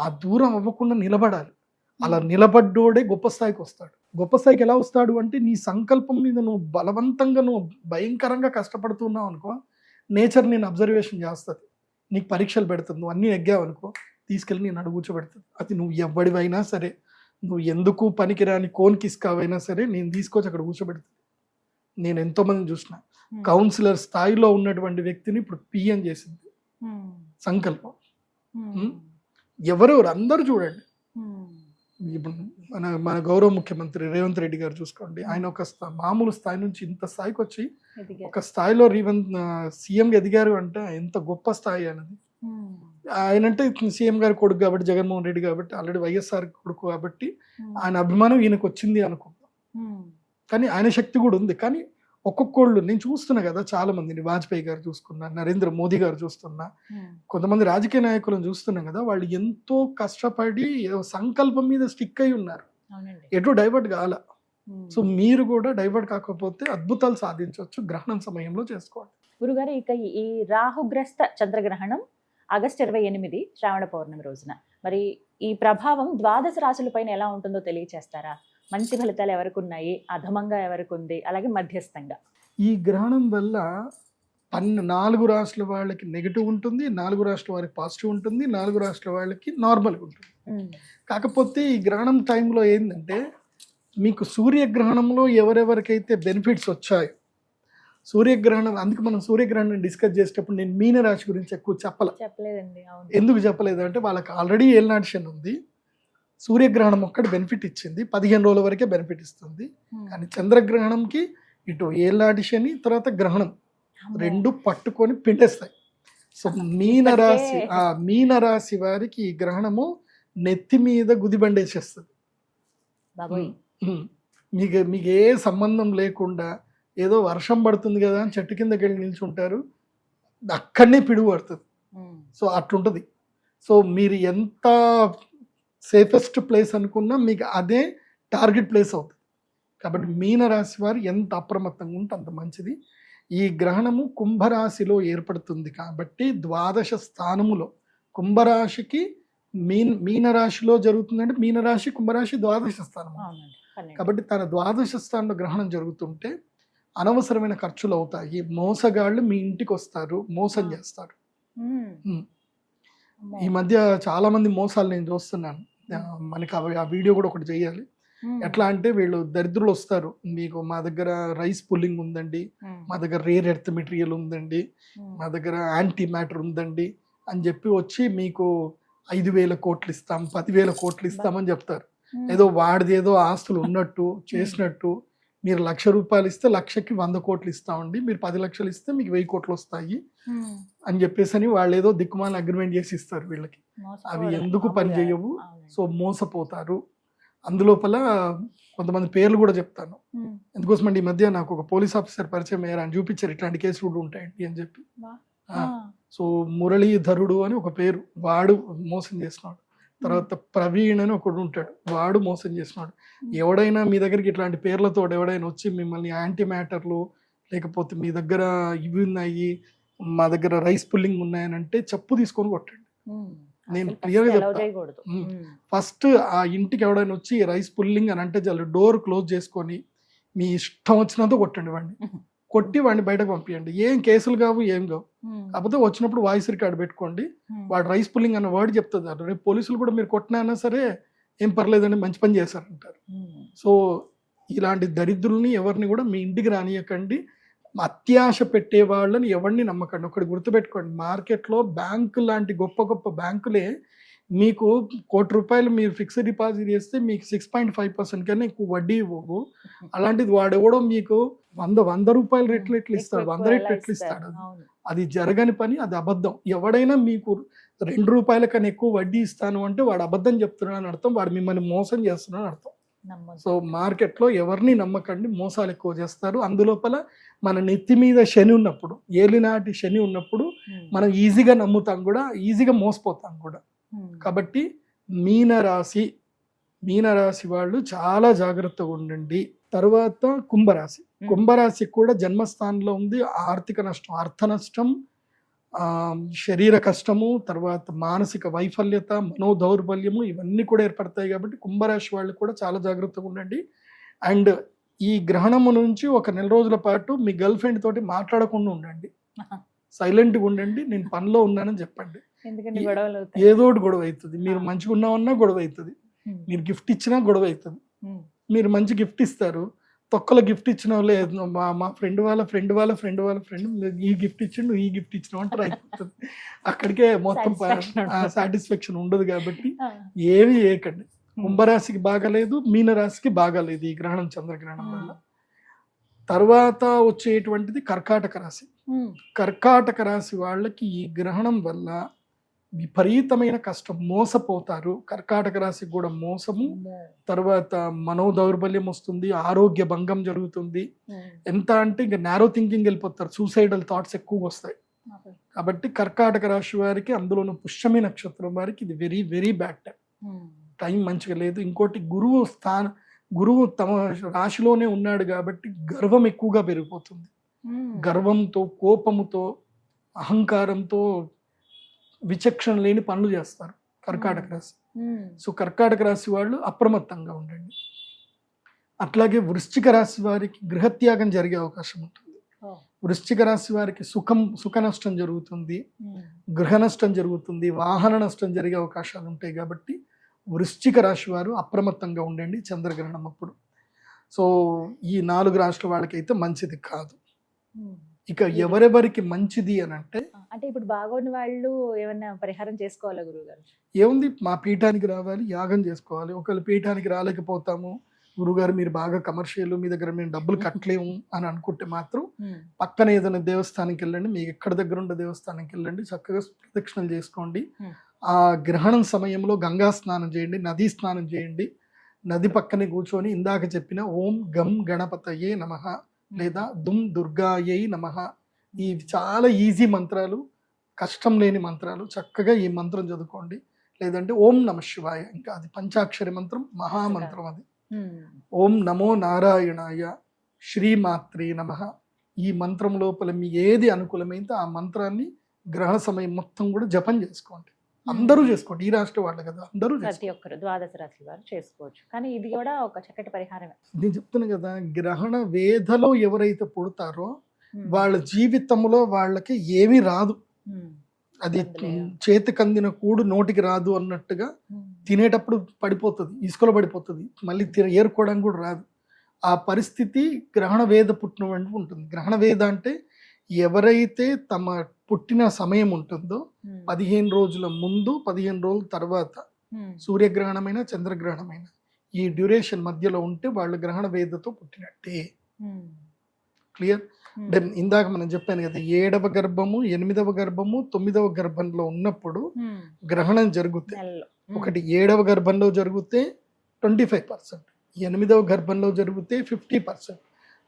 ఆ దూరం అవ్వకుండా నిలబడాలి. అలా నిలబడ్డోడే గొప్ప స్థాయికి వస్తాడు. గొప్ప స్థాయికి ఎలా వస్తాడు అంటే, నీ సంకల్పం మీద నువ్వు బలవంతంగా నువ్వు భయంకరంగా కష్టపడుతున్నావు అనుకో, నేచర్ నేను అబ్జర్వేషన్ చేస్తుంది, నీకు పరీక్షలు పెడుతుంది. నువ్వు అన్నీ నెగ్గావు అనుకో, తీసుకెళ్ళి నేను అడుగు కూర్చోబెడుతుంది. అది నువ్వు ఎవడివైనా సరే, నువ్వు ఎందుకు పనికిరాని కోన్కిస్కావైనా సరే నేను తీసుకొచ్చి అక్కడ కూర్చోబెడుతుంది. నేను ఎంతోమందిని చూసిన, కౌన్సిలర్ స్థాయిలో ఉన్నటువంటి వ్యక్తిని ఇప్పుడు పిఎం చేసింది సంకల్పం. ఎవరెవరు అందరూ చూడండి. ఇప్పుడు మన గౌరవ ముఖ్యమంత్రి రేవంత్ రెడ్డి గారు చూసుకోండి, ఆయన ఒక మామూలు స్థాయి నుంచి ఇంత స్థాయికి వచ్చి ఒక స్థాయిలో సీఎంగా ఎదిగారు అంటే ఎంత గొప్ప స్థాయి అనేది. ఆయన అంటే సీఎం గారి కొడుకు కాబట్టి, జగన్మోహన్ రెడ్డి కాబట్టి, ఆల్రెడీ వైఎస్ఆర్ కొడుకు కాబట్టి ఆయన అభిమానం ఈయనకు వచ్చింది అనుకుంటాం. కానీ ఆయన శక్తి కూడా ఉంది. కానీ ఒక్కొక్కళ్ళు నేను చూస్తున్నా కదా, చాలా మందిని, వాజ్పేయి గారు చూసుకున్నా, నరేంద్ర మోదీ గారు చూస్తున్నా, కొంతమంది రాజకీయ నాయకులను చూస్తున్నాం కదా, వాళ్ళు ఎంతో కష్టపడి సంకల్పం మీద స్టిక్ అయి ఉన్నారు, ఎటు డైవర్ట్ కాల. సో మీరు కూడా డైవర్ట్ కాకపోతే అద్భుతాలు సాధించవచ్చు. గ్రహణం సమయంలో చేసుకోండి. గురుగారు, ఇక ఈ రాహుగ్రస్త చంద్రగ్రహణం ఆగస్టు 28 శ్రావణ పౌర్ణమి రోజున, మరి ఈ ప్రభావం ద్వాదశ రాశులపైన ఎలా ఉంటుందో తెలియచేస్తారా? మంచి ఫలితాలు ఎవరికి ఉన్నాయి, అధమంగా ఎవరికి ఉంది, అలాగే మధ్యస్థంగా? ఈ గ్రహణం వల్ల 4 రాష్ట్రాల వాళ్ళకి నెగిటివ్ ఉంటుంది, 4 రాష్ట్రాల వారికి పాజిటివ్ ఉంటుంది, 4 రాష్ట్రాల వాళ్ళకి నార్మల్గా ఉంటుంది. కాకపోతే ఈ గ్రహణం టైంలో ఏంటంటే, మీకు సూర్యగ్రహణంలో ఎవరెవరికైతే బెనిఫిట్స్ వచ్చాయో, సూర్యగ్రహణం, అందుకు మనం సూర్యగ్రహణం డిస్కస్ చేసేటప్పుడు నేను మీనరాశి గురించి ఎక్కువ చెప్పలేదండి. ఎందుకు చెప్పలేదు అంటే, వాళ్ళకి ఆల్రెడీ ఏలినాటి శని ఉంది. సూర్యగ్రహణం ఒక్కటి బెనిఫిట్ ఇచ్చింది, 15 రోజుల వరకే బెనిఫిట్ ఇస్తుంది. కానీ చంద్రగ్రహణంకి ఇటు ఏలినాటి శని తర్వాత గ్రహణం 2 పట్టుకొని పిండేస్తాయి. సో మీనరాశి వారికి ఈ గ్రహణము నెత్తి మీద గుదిబండేసేస్తుంది. మీకు ఏ సంబంధం లేకుండా ఏదో వర్షం పడుతుంది కదా అని చెట్టు కిందకి వెళ్ళి నిల్చుంటారు, అక్కడనే పిడుగు పడుతుంది. సో అట్లుంటుంది. సో మీరు ఎంత సేఫెస్ట్ ప్లేస్ అనుకున్నా మీకు అదే టార్గెట్ ప్లేస్ అవుతుంది. కాబట్టి మీనరాశి వారు ఎంత అప్రమత్తంగా ఉంటే అంత మంచిది. ఈ గ్రహణము కుంభరాశిలో ఏర్పడుతుంది కాబట్టి ద్వాదశ స్థానములో కుంభరాశికి మీనరాశిలో జరుగుతుందంటే మీనరాశి కుంభరాశి ద్వాదశ స్థానము. కాబట్టి తన ద్వాదశ స్థానంలో గ్రహణం జరుగుతుంటే అనవసరమైన ఖర్చులు అవుతాయి. మోసగాళ్ళు మీ ఇంటికి వస్తారు, మోసం చేస్తారు. ఈ మధ్య చాలా మంది మోసాలు నేను చూస్తున్నాను. మనకి ఆ వీడియో కూడా ఒకటి చేయాలి. ఎట్లా అంటే వీళ్ళు దరిద్రులు వస్తారు, మీకు మా దగ్గర రైస్ పుల్లింగ్ ఉందండి, మా దగ్గర రేర్ ఎర్త్ మెటీరియల్ ఉందండి, మా దగ్గర యాంటీ మ్యాటర్ ఉందండి అని చెప్పి వచ్చి మీకు 5,000 కోట్లు ఇస్తాం, 10,000 కోట్లు ఇస్తామని చెప్తారు. ఏదో వాడిది ఏదో ఆస్తులు ఉన్నట్టు చేసినట్టు. మీరు ₹1,00,000 ఇస్తే 1,00,000కి 100 కోట్లు ఇస్తామండి, మీరు 10 లక్షలు ఇస్తే మీకు 1000 కోట్లు వస్తాయి అని చెప్పేసి అని వాళ్ళు ఏదో దిక్కుమాల అగ్రిమెంట్ చేసి ఇస్తారు వీళ్ళకి. అవి ఎందుకు పని చేయవు. సో మోసపోతారు. అందులోపల కొంతమంది పేర్లు కూడా చెప్తాను. ఎందుకోసం అంటే ఈ మధ్య నాకు ఒక పోలీస్ ఆఫీసర్ పరిచయం అయ్యారు, అని చూపించారు ఇట్లాంటి కేసులు కూడా ఉంటాయండి అని చెప్పి. సో మురళీధరుడు అని ఒక పేరు, వాడు మోసం చేస్తున్నాడు. తర్వాత ప్రవీణ్ అని ఒకడు ఉంటాడు, వాడు మోసం చేస్తున్నాడు. ఎవడైనా మీ దగ్గరికి ఇట్లాంటి పేర్లతో ఎవడైనా వచ్చి మిమ్మల్ని యాంటీ మ్యాటర్లు లేకపోతే మీ దగ్గర ఇవి ఉన్నాయి, మా దగ్గర రైస్ పుల్లింగ్ ఉన్నాయని అంటే చెప్పు తీసుకొని కొట్టండి. నేను క్లియర్గా చెప్తాను. ఫస్ట్ ఆ ఇంటికి ఎవడైనా వచ్చి రైస్ పుల్లింగ్ అని అంటే చాలు డోర్ క్లోజ్ చేసుకొని మీ ఇష్టం వచ్చినంత కొట్టండి వాడిని. కొట్టి వాడిని బయటకు పంపించండి. ఏం కేసులు కావు, ఏం కావు. కాకపోతే వచ్చినప్పుడు వాయిస్ రికార్డ్ పెట్టుకోండి. వాడు రైస్ పుల్లింగ్ అన్న వర్డ్ చెప్తుంది. రేపు పోలీసులు కూడా మీరు కొట్టినా సరే ఏం పర్లేదండి, మంచి పని చేశారంటారు. సో ఇలాంటి దరిద్రుల్ని ఎవరిని కూడా మీ ఇంటికి రానియకండి. అత్యాశ పెట్టే వాళ్ళని ఎవరిని నమ్మకండి. ఒకటి గుర్తుపెట్టుకోండి, మార్కెట్లో బ్యాంకు లాంటి గొప్ప గొప్ప బ్యాంకులే మీకు ₹1,00,000 మీరు ఫిక్స్డ్ డిపాజిట్ చేస్తే మీకు 6.5% కన్నా ఎక్కువ వడ్డీ ఇవ్వవు. అలాంటిది వాడెవడో మీకు 100 రూపాయల రెట్లు ఎట్లు ఇస్తాడు, 100 రెట్లు ఎట్లు ఇస్తాడు. అది జరగని పని, అది అబద్ధం. ఎవడైనా మీకు ₹2 కన్నా ఎక్కువ వడ్డీ ఇస్తాను అంటే వాడు అబద్ధం చెప్తున్నాడు అని అర్థం, వాడు మిమ్మల్ని మోసం చేస్తున్నాడు అర్థం. సో మార్కెట్లో ఎవరిని నమ్మకండి, మోసాలు ఎక్కువ చేస్తారు. అందులోపల మన నెత్తి మీద శని ఉన్నప్పుడు, ఏలినాటి శని ఉన్నప్పుడు మనం ఈజీగా నమ్ముతాం కూడా, ఈజీగా మోసపోతాం కూడా. కాబట్టి మీనరాశి వాళ్ళు చాలా జాగ్రత్తగా ఉండండి. తర్వాత కుంభరాశి కూడా జన్మస్థానంలో ఉంది. ఆర్థిక నష్టం, అర్థ నష్టం, శరీర కష్టము, తర్వాత మానసిక వైఫల్యత, మనోదౌర్బల్యము ఇవన్నీ కూడా ఏర్పడతాయి. కాబట్టి కుంభరాశి వాళ్ళు కూడా చాలా జాగ్రత్తగా ఉండండి. అండ్ ఈ గ్రహణము నుంచి ఒక 1 రోజుల పాటు మీ గర్ల్ ఫ్రెండ్ తోటి మాట్లాడకుండా ఉండండి, సైలెంట్గా ఉండండి. నేను పనిలో ఉన్నానని చెప్పండి. ఏదో ఒకటి గొడవ అవుతుంది. మీరు మంచిగా ఉన్నామన్నా గొడవ అవుతుంది, మీరు గిఫ్ట్ ఇచ్చినా గొడవ అవుతుంది. మీరు మంచి గిఫ్ట్ ఇస్తారు, తొక్కల గిఫ్ట్ ఇచ్చిన వాళ్ళే మా ఫ్రెండ్ వాళ్ళ ఫ్రెండ్ ఈ గిఫ్ట్ ఇచ్చిండు, ఈ గిఫ్ట్ ఇచ్చిన అంటారు, అయిపోతుంది. అక్కడికే మొత్తం సాటిస్ఫాక్షన్ ఉండదు. కాబట్టి ఏమి చేయకండి. కుంభరాశికి బాగాలేదు, మీనరాశికి బాగాలేదు ఈ గ్రహణం, చంద్రగ్రహణం వల్ల. తర్వాత వచ్చేటువంటిది కర్కాటక రాశి. కర్కాటక రాశి వాళ్ళకి ఈ గ్రహణం వల్ల విపరీతమైన కష్టం, మోసపోతారు. కర్కాటక రాశికి కూడా మోసము, తర్వాత మనోదౌర్బల్యం వస్తుంది, ఆరోగ్య భంగం జరుగుతుంది. ఎంత అంటే ఇంకా నారో థింకింగ్ వెళ్ళిపోతారు, సూసైడల్ థాట్స్ ఎక్కువగా వస్తాయి. కాబట్టి కర్కాటక రాశి వారికి, అందులోనూ పుష్యమి నక్షత్రం వారికి ఇది వెరీ వెరీ బ్యాడ్ టైం మంచిగా లేదు. ఇంకోటి గురువు తమ రాశిలోనే ఉన్నాడు కాబట్టి గర్వం ఎక్కువగా పెరిగిపోతుంది. గర్వంతో, కోపముతో, అహంకారంతో విచక్షణ లేని పనులు చేస్తారు కర్కాటక రాశి. సో కర్కాటక రాశి వాళ్ళు అప్రమత్తంగా ఉండండి. అట్లాగే వృశ్చిక రాశి వారికి గృహత్యాగం జరిగే అవకాశం ఉంటుంది. వృశ్చిక రాశి వారికి సుఖ నష్టం జరుగుతుంది, గృహ నష్టం జరుగుతుంది, వాహన నష్టం జరిగే అవకాశాలు ఉంటాయి. కాబట్టి వృశ్చిక రాశి వారు అప్రమత్తంగా ఉండండి చంద్రగ్రహణం అప్పుడు. సో ఈ 4 రాష్ట్రాల వాళ్ళకైతే మంచిది కాదు. ఇక ఎవరెవరికి మంచిది అని అంటే ఇప్పుడు బాగోని వాళ్ళు ఏమన్నా పరిహారం చేసుకోవాలా గురువుగారు? ఏముంది, మా పీఠానికి రావాలి, యాగం చేసుకోవాలి. ఒకవేళ పీఠానికి రాలేకపోతాము, గురుగారు మీరు బాగా కమర్షియల్, మీ దగ్గర మేము డబ్బులు కట్టలేము అని అనుకుంటే మాత్రం పక్కన ఏదైనా దేవస్థానానికి వెళ్ళండి, మీకు ఎక్కడ దగ్గర ఉండే దేవస్థానానికి వెళ్ళండి, చక్కగా ప్రదక్షిణలు చేసుకోండి. ఆ గ్రహణం సమయంలో గంగా స్నానం చేయండి, నదీ స్నానం చేయండి. నది పక్కనే కూర్చొని ఇందాక చెప్పిన ఓం గం గణపతయే నమః లేదా దుమ్ దుర్గాయై నమః, ఈ చాలా ఈజీ మంత్రాలు, కష్టం లేని మంత్రాలు. చక్కగా ఈ మంత్రం చదువుకోండి. లేదంటే ఓం నమ శివాయ, ఇంకా అది పంచాక్షరి మంత్రం, మహామంత్రం అది. ఓం నమో నారాయణాయ శ్రీమాత్రే నమః. ఈ మంత్రం లోపల మీ ఏది అనుకూలమైతే ఆ మంత్రాన్ని గ్రహణ సమయం మొత్తం కూడా జపం చేసుకోండి. అందరూ చేసుకోండి, ఈ రాష్ట్ర వాళ్ళు కదా, అందరూ ప్రతి చేసుకోండి. ఒక్కరు ద్వాదశ రాశి వారు చేసుకోవచ్చు. కానీ ఇది కూడా ఒక చక్కటి పరిహారమే. నేను చెప్తున్నా కదా, గ్రహణ వేధలో ఎవరైతే పుడతారో వాళ్ళ జీవితంలో వాళ్ళకి ఏమీ రాదు. అది చేతికి అందిన కూడు నోటికి రాదు అన్నట్టుగా తినేటప్పుడు పడిపోతుంది, ఇసుకలో పడిపోతుంది, మళ్ళీ ఏరుకోవడానికి కూడా రాదు. ఆ పరిస్థితి గ్రహణ వేద పుట్టిన వెంట ఉంటుంది. గ్రహణ వేద అంటే ఎవరైతే తమ పుట్టిన సమయం ఉంటుందో 15 రోజుల ముందు 15 రోజుల తర్వాత, సూర్యగ్రహణమైన చంద్రగ్రహణమైన ఈ డ్యూరేషన్ మధ్యలో ఉంటే వాళ్ళు గ్రహణ వేదతో పుట్టినట్టే. క్లియర్? ఇందాక మనం చెప్పాను కదా, 7వ గర్భము 8వ గర్భము 9వ గర్భంలో ఉన్నప్పుడు గ్రహణం జరుగుతాయి. ఒకటి 7వ గర్భంలో జరిగితే 25%, 8వ గర్భంలో జరిగితే 50%,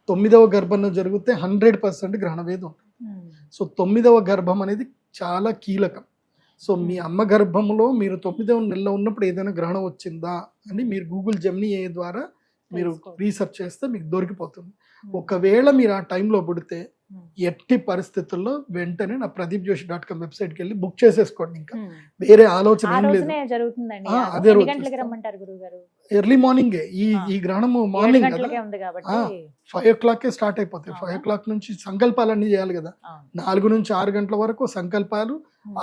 9వ గర్భంలో జరిగితే 100% గ్రహణ వేదం ఉంటుంది. సో 9వ గర్భం అనేది చాలా కీలకం. సో మీ అమ్మ గర్భంలో మీరు 9వ నెలలో ఉన్నప్పుడు ఏదైనా గ్రహణం వచ్చిందా అని మీరు గూగుల్ జెమినీ ఏ ద్వారా మీరు రీసెర్చ్ చేస్తే మీకు దొరికిపోతుంది. ఒకవేళ మీరు ఆ టైంలో పుడితే ఎట్టి పరిస్థితుల్లో వెంటనే నా pradeepjoshi.com వెబ్సైట్కి వెళ్ళి బుక్ చేసేసుకోండి. ఇంకా వేరే ఆలోచన ఏం లేదు. జరుగుతుందండి. అదే రోజు గంటలకు రమ్మంటారు గురువు గారు? ఎర్లీ మార్నింగే. ఈ గ్రహణము మార్నింగ్ కదా, ఉంది కాబట్టి 5 o'clock స్టార్ట్ అయిపోతాయి. 5 o'clock నుంచి సంకల్పాలన్నీ చేయాలి కదా. 4 నుంచి 6 గంటల వరకు సంకల్పాలు,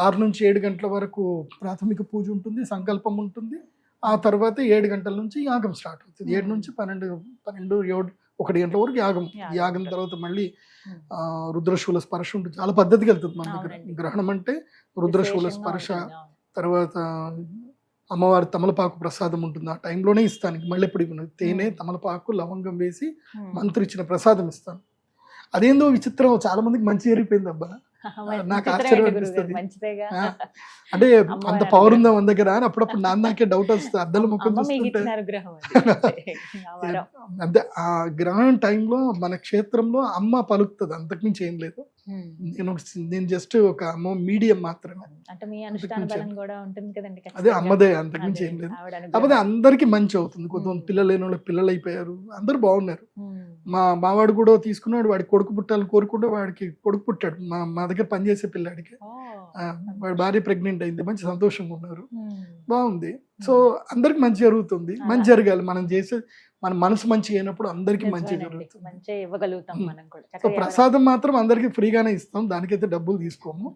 6 నుంచి 7 గంటల వరకు ప్రాథమిక పూజ ఉంటుంది, సంకల్పం ఉంటుంది. ఆ తర్వాత 7 గంటల నుంచి యాగం స్టార్ట్ అవుతుంది. 7 నుంచి 12, 1 గంటల వరకు యాగం. యాగం తర్వాత మళ్ళీ రుద్రశూల స్పర్శ ఉంటుంది. చాలా పద్ధతికి వెళ్తుంది మన దగ్గర. గ్రహణం అంటే రుద్రశూల స్పర్శ, తర్వాత అమ్మవారి తమలపాకు ప్రసాదం ఉంటుంది. ఆ టైంలోనే ఇస్తాను, మళ్ళీ ఎప్పుడు ఇవ్వను. తేనె, తమలపాకు, లవంగం వేసి మంత్రి ఇచ్చిన ప్రసాదం ఇస్తాను. అదేందో విచిత్రం, చాలా మందికి మంచి జరిగిపోయింది అబ్బా, నాకు ఆశ్చర్యం అనిపిస్తుంది. అంటే అంత పవర్ ఉందా మన దగ్గర అని అప్పుడప్పుడు నాకే డౌట్ వస్తుంది. అద్దలు ముఖం చూస్తుంటే అదే ఆ గ్రహణం టైంలో మన క్షేత్రంలో అమ్మ పలుకుతుంది, అంతకుమించి ఏం లేదు. నేను జస్ట్ ఒక మీడియం మాత్రమే. అదే అమ్మదే, అంతకుమించి ఏం లేదు. కాకపోతే అందరికి మంచి అవుతుంది. కొంతమంది పిల్లలు లేని వాళ్ళకి పిల్లలు అయిపోయారు, అందరు బాగున్నారు. మావాడు కూడా తీసుకున్నాడు, వాడికి కొడుకు పుట్టాలని కోరుకుంటే వాడికి కొడుకు పుట్టాడు. మా దగ్గర పనిచేసే పిల్లాడికి వాడి భార్య ప్రెగ్నెంట్ అయింది, మంచి సంతోషంగా ఉన్నారు, బాగుంది. సో అందరికి మంచి జరుగుతుంది, మంచి జరగాలి. మనం చేసే మన మనసు మంచి అయినప్పుడు అందరికి మంచి జరుగుతుంది. సో ప్రసాదం మాత్రం అందరికి ఫ్రీగానే ఇస్తాం, దానికైతే డబ్బులు తీసుకోము.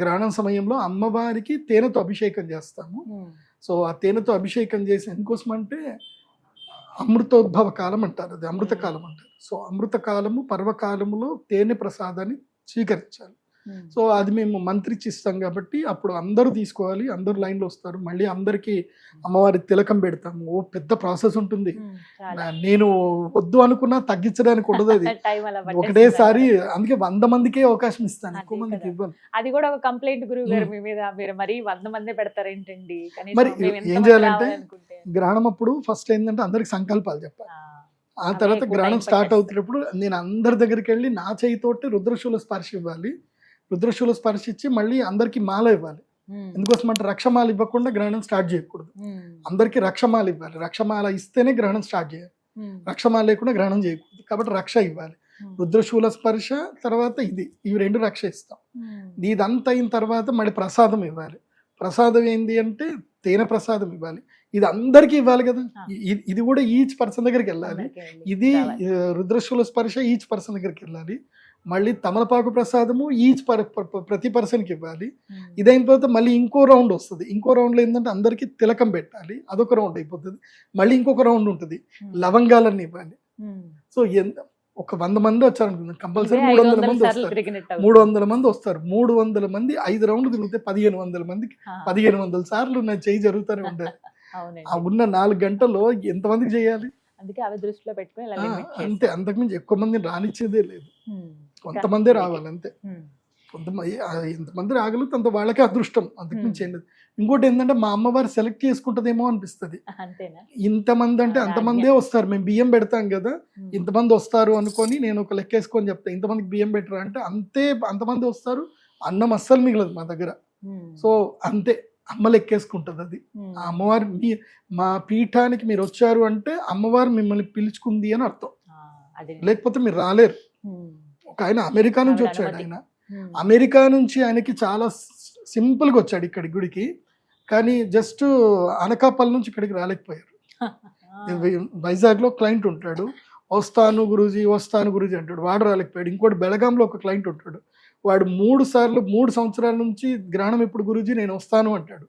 గ్రహణం సమయంలో అమ్మవారికి తేనెతో అభిషేకం చేస్తాము. సో ఆ తేనెతో అభిషేకం చేసి ఎందుకోసం అంటే అమృతోద్భవ కాలం అంటారు, అది అమృత కాలం అంటారు. సో అమృత కాలము, పర్వకాలములో తేనె ప్రసాదాన్ని స్వీకరించాలి. సో అది మేము మంత్రించి ఇస్తాం కాబట్టి అప్పుడు అందరూ తీసుకోవాలి, అందరూ లైన్లో వస్తారు. మళ్ళీ అందరికీ అమ్మవారి తిలకం పెడతాము. ఓ పెద్ద ప్రాసెస్ ఉంటుంది. నేను వద్దు అనుకున్నా తగ్గించడానికి ఉండదు, అది ఒకటేసారి. అందుకే 100 మందికే అవకాశం ఇస్తాను, ఎక్కువ మందికి ఇవ్వను. అది కూడా ఒక కంప్లైంట్ గురువు గారు మీ మీద, మీరు మరి 100 మంది పెడతారేంటండి? మరి ఏం చేయాలంటే గ్రహణం అప్పుడు ఫస్ట్ ఏంటంటే అందరికి సంకల్పాలు చెప్పాలి. ఆ తర్వాత గ్రహణం స్టార్ట్ అవుతున్నప్పుడు నేను అందరి దగ్గరికి వెళ్ళి నా చేయితోటి రుద్రశూల స్పర్శ ఇవ్వాలి. రుద్రశూల స్పర్శ ఇచ్చి మళ్ళీ అందరికి మాల ఇవ్వాలి. ఎందుకోసం అంటే రక్షమాల ఇవ్వకుండా గ్రహణం స్టార్ట్ చేయకూడదు. అందరికి రక్షమాల ఇవ్వాలి. రక్షమాల ఇస్తేనే గ్రహణం స్టార్ట్ చేయాలి. రక్షమాల లేకుండా గ్రహణం చేయకూడదు. కాబట్టి రక్ష ఇవ్వాలి. రుద్రశూల స్పర్శ తర్వాత ఇవి 2 రక్ష ఇస్తాం. ఇదంతా అయిన తర్వాత మళ్ళీ ప్రసాదం ఇవ్వాలి. ప్రసాదం ఏంటి అంటే తేనె ప్రసాదం ఇవ్వాలి. ఇది అందరికీ ఇవ్వాలి కదా. ఇది కూడా ఈచ్ పర్సన్ దగ్గరికి వెళ్ళాలి. ఇది రుద్రశూల స్పర్శ ఈచ్ పర్సన్ దగ్గరికి వెళ్ళాలి. మళ్ళీ తమలపాకు ప్రసాదము ప్రతి పర్సన్కి ఇవ్వాలి. ఇదైన తర్వాత మళ్ళీ ఇంకో రౌండ్ వస్తుంది. ఇంకో రౌండ్లో ఏంటంటే అందరికీ తిలకం పెట్టాలి, అదొక రౌండ్ అయిపోతుంది. మళ్ళీ ఇంకొక రౌండ్ ఉంటుంది, లవంగాలన్నీ ఇవ్వాలి. సో ఒక 100 మంది వచ్చారనుకుందాం, కంపల్సరీ 300 మంది వస్తారు. 300 మంది వస్తారు. 300 మంది 5 రౌండ్లు తిరిగితే 1500 మందికి 1500 సార్లు నా చేయి జరుగుతూనే ఉండాలి. ఆ ఉన్న 4 గంటల్లో ఎంతమందికి చేయాలి? అందుకే అవి దృష్టిలో పెట్టుకుని అంతే, అంతకుమించి ఎక్కువ మందిని రానిచ్చేదే లేదు. కొంతమందే రావాలి అంతే. కొంతమంది ఎంతమంది రాగలిగితే అంత వాళ్ళకే అదృష్టం, అంతకుమించి ఏం లేదు. ఇంకోటి ఏంటంటే మా అమ్మవారు సెలెక్ట్ చేసుకుంటదేమో అనిపిస్తుంది. అంతేనా? ఇంతమంది అంటే అంతమందే వస్తారు, మేము బియ్యం పెడతాం కదా, ఇంతమంది వస్తారు అనుకొని నేను ఒక లెక్కేసుకొని చెప్తాను, ఇంతమందికి బియ్యం పెట్టరా అంటే అంతమంది వస్తారు, అన్నం అస్సలు మిగలదు మా దగ్గర. సో అంతే, అమ్మ లెక్కేసుకుంటుంది అది. ఆ అమ్మవారు మా పీఠానికి మీరు వచ్చారు అంటే అమ్మవారు మిమ్మల్ని పిలుచుకుంది అని అర్థం, లేకపోతే మీరు రాలేరు. ఒక ఆయన అమెరికా నుంచి వచ్చాడు, ఆయన అమెరికా నుంచి ఆయనకి చాలా సింపుల్గా వచ్చాడు ఇక్కడి గుడికి, కానీ జస్ట్ అనకాపల్లి నుంచి ఇక్కడికి రాలేకపోయారు. వైజాగ్లో క్లయింట్ ఉంటాడు, వస్తాను గురూజీ అంటాడు, వాడు రాలేకపోయాడు. ఇంకోటి బెళగాంలో ఒక క్లయింట్ ఉంటాడు, వాడు 3 సంవత్సరాల నుంచి గ్రహణం ఎప్పుడు గురూజీ నేను వస్తాను అంటాడు.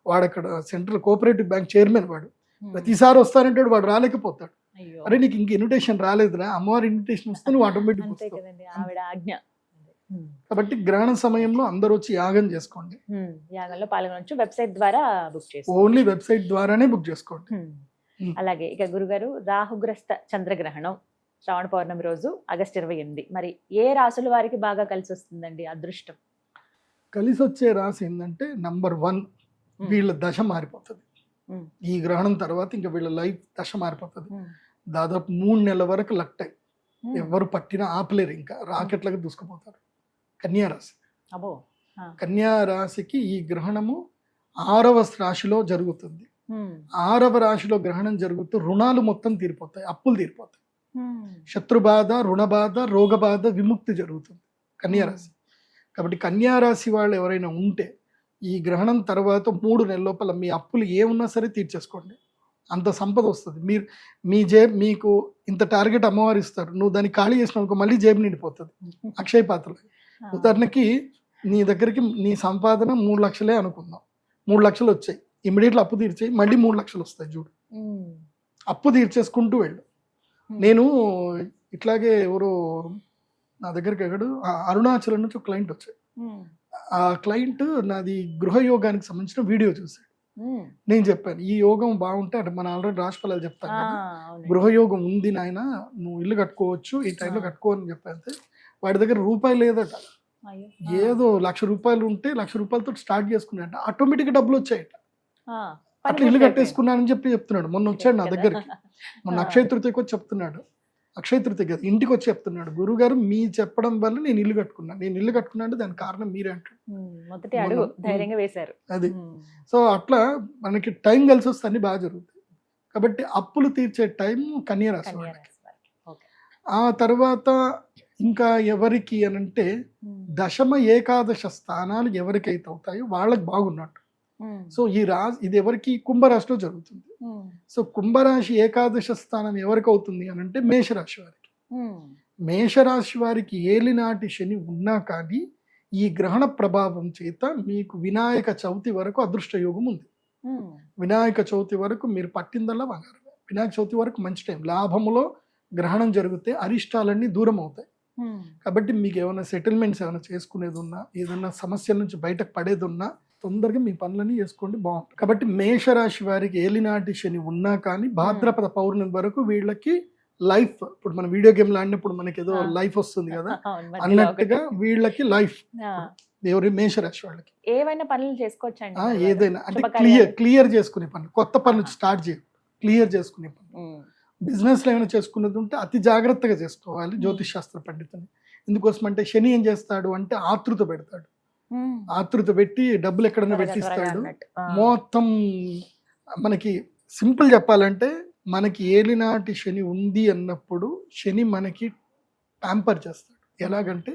వాడు అక్కడ సెంట్రల్ కోఆపరేటివ్ బ్యాంక్ చైర్మన్, వాడు ప్రతిసారి వస్తానంటాడు, వాడు రాలేకపోతాడు. అరే నీకు ఇంక ఇన్విటేషన్ రాలేదురా, అమ్మవారి ఇన్విటేషన్ వస్తే నువ్వు ఆటోమేటిక్ వస్తావు. కాబట్టి గ్రహణ సమయంలో అందరూ వచ్చి యాగం చేసుకోండి, యాగంలో పాల్గొనొచ్చు. వెబ్సైట్ ద్వారా బుక్ చేసుకోండి, ఓన్లీ వెబ్సైట్ ద్వారానే బుక్ చేసుకోండి. అలాగే ఇక గురుగారు, రాహుగ్రస్త చంద్రగ్రహణం శ్రావణ పౌర్ణమి రోజు ఆగస్టు 28, మరి ఏ రాసుల వారికి బాగా కలిసి వస్తుందండి అదృష్టం? కలిసి వచ్చే రాశి ఏంటంటే నంబర్ 1, వీళ్ళ దశ మారిపోతుంది. ఈ గ్రహణం తర్వాత ఇంకా వీళ్ళ లైఫ్ దశ మారిపోతుంది. దాదాపు 3 నెలల వరకు లక్ టైం, ఎవరు పట్టినా ఆపలేరు, ఇంకా రాకెట్లకు దూసుకుపోతారు. కన్యారాశి, కన్యారాశికి ఈ గ్రహణము 6వ రాశిలో జరుగుతుంది. 6వ రాశిలో గ్రహణం జరుగుతూ రుణాలు మొత్తం తీరిపోతాయి, అప్పులు తీరిపోతాయి, శత్రుబాధ, రుణబాధ, రోగబాధ, విముక్తి జరుగుతుంది కన్యారాశి. కాబట్టి కన్యారాశి వాళ్ళు ఎవరైనా ఉంటే ఈ గ్రహణం తర్వాత 3 నెలల లోపల మీ అప్పులు ఏమున్నా సరే తీర్చేసుకోండి, అంత సంపద వస్తుంది. మీకు ఇంత టార్గెట్ అమ్మవారు ఇస్తారు, నువ్వు దాన్ని ఖాళీ చేసినావు మళ్ళీ జేబు నిండిపోతుంది. అక్షయ పాత్రలు ఉదాహరణకి నీ దగ్గరికి నీ సంపాదన 3 లక్షలే అనుకుందాం, 3 లక్షలు వచ్చాయి, ఇమ్మీడియట్లీ అప్పు తీర్చేయి, మళ్ళీ 3 లక్షలు వస్తాయి చూడు. అప్పు తీర్చేసుకుంటూ వెళ్ళు. నేను ఇట్లాగే ఎవరో నా దగ్గరికి అరుణాచలం నుంచి ఒక క్లయింట్ వచ్చాడు. ఆ క్లయింట్ నాది గృహయోగానికి సంబంధించిన వీడియో చూశాడు. నేను చెప్పాను ఈ యోగం బాగుంటే అంటే మనం ఆల్రెడీ రాశిఫలాలు చెప్తాను కదా, గృహయోగం ఉంది నాయన, నువ్వు ఇల్లు కట్టుకోవచ్చు, ఈ టైంలో కట్టుకో అని చెప్పాను. వాడి దగ్గర రూపాయి లేదట, ఏదో 1,00,000 రూపాయలు ఉంటే 1,00,000 రూపాయలతో స్టార్ట్ చేసుకున్నాడట, ఆటోమేటిక్గా డబ్బులు వచ్చాయట. అట్లా ఇల్లు కట్టేసుకున్నానని చెప్తున్నాడు. మొన్న వచ్చాడు నా దగ్గరికి, మొన్న అక్షయ తృతీయకి వచ్చి చెప్తున్నాడు, అక్షయ తృతీయ కదా ఇంటికి వచ్చి చెప్తున్నాడు, గురువు గారు మీ చెప్పడం వల్ల నేను ఇల్లు కట్టుకున్నా అంటే దానికి కారణం మీరే అంటాడు. అది సో అట్లా మనకి టైం కలిసి వస్తే అన్ని బాగా జరుగుతాయి. కాబట్టి అప్పులు తీర్చే టైం కన్యారాశి వాళ్ళకి. ఆ తర్వాత ఇంకా ఎవరికి అనంటే దశమ ఏకాదశ స్థానాలు ఎవరికైతే అవుతాయో వాళ్ళకి బాగున్నట్టు. సో ఇది ఎవరికి కుంభరాశిలో జరుగుతుంది. సో కుంభరాశి ఏకాదశ స్థానం ఎవరికి అవుతుంది అని అంటే మేషరాశి వారికి. మేషరాశి వారికి ఏలినాటి శని ఉన్నా కానీ ఈ గ్రహణ ప్రభావం చేత మీకు వినాయక చవితి వరకు అదృష్ట యోగం ఉంది. వినాయక చవితి వరకు మీరు పట్టిందల్లా బంగారం. వినాయక చవితి వరకు మంచి టైం, లాభములో గ్రహణం జరిగితే అరిష్టాలన్నీ దూరం అవుతాయి. కాబట్టి మీకు ఏమైనా సెటిల్మెంట్స్ ఏమైనా చేసుకునేది ఉన్నా, ఏదైనా సమస్యల నుంచి బయటకు పడేది ఉన్నా తొందరగా మీ పనులన్నీ చేసుకోండి, బాగుంటుంది. కాబట్టి మేషరాశి వారికి ఏలినాటి శని ఉన్నా కానీ భాద్రపద పౌర్ణమి వరకు వీళ్ళకి లైఫ్, ఇప్పుడు మన వీడియో గేమ్లు ఆడినప్పుడు మనకి ఏదో లైఫ్ వస్తుంది కదా అన్నట్టుగా వీళ్ళకి లైఫ్ ఎవరి మేషరాశి వాళ్ళకి ఏవైనా పనులు చేసుకోవచ్చండి. ఏదైనా అంటే క్లియర్ చేసుకునే పనులు, కొత్త పనులు స్టార్ట్ చేయాలి, క్లియర్ చేసుకునే పనులు. బిజినెస్ లో ఏమైనా చేసుకున్నది ఉంటే అతి జాగ్రత్తగా చేసుకోవాలి జ్యోతిష్ శాస్త్ర పండితుని. ఎందుకోసం అంటే శని ఏం చేస్తాడు అంటే ఆతృత పెడతాడు, ఆతృత పెట్టి డబ్బులు ఎక్కడైనా పెట్టిస్తాడు. మొత్తం మనకి సింపుల్ చెప్పాలంటే మనకి ఏలినాటి శని ఉంది అన్నప్పుడు శని మనకి ప్యాంపర్ చేస్తాడు. ఎలాగంటే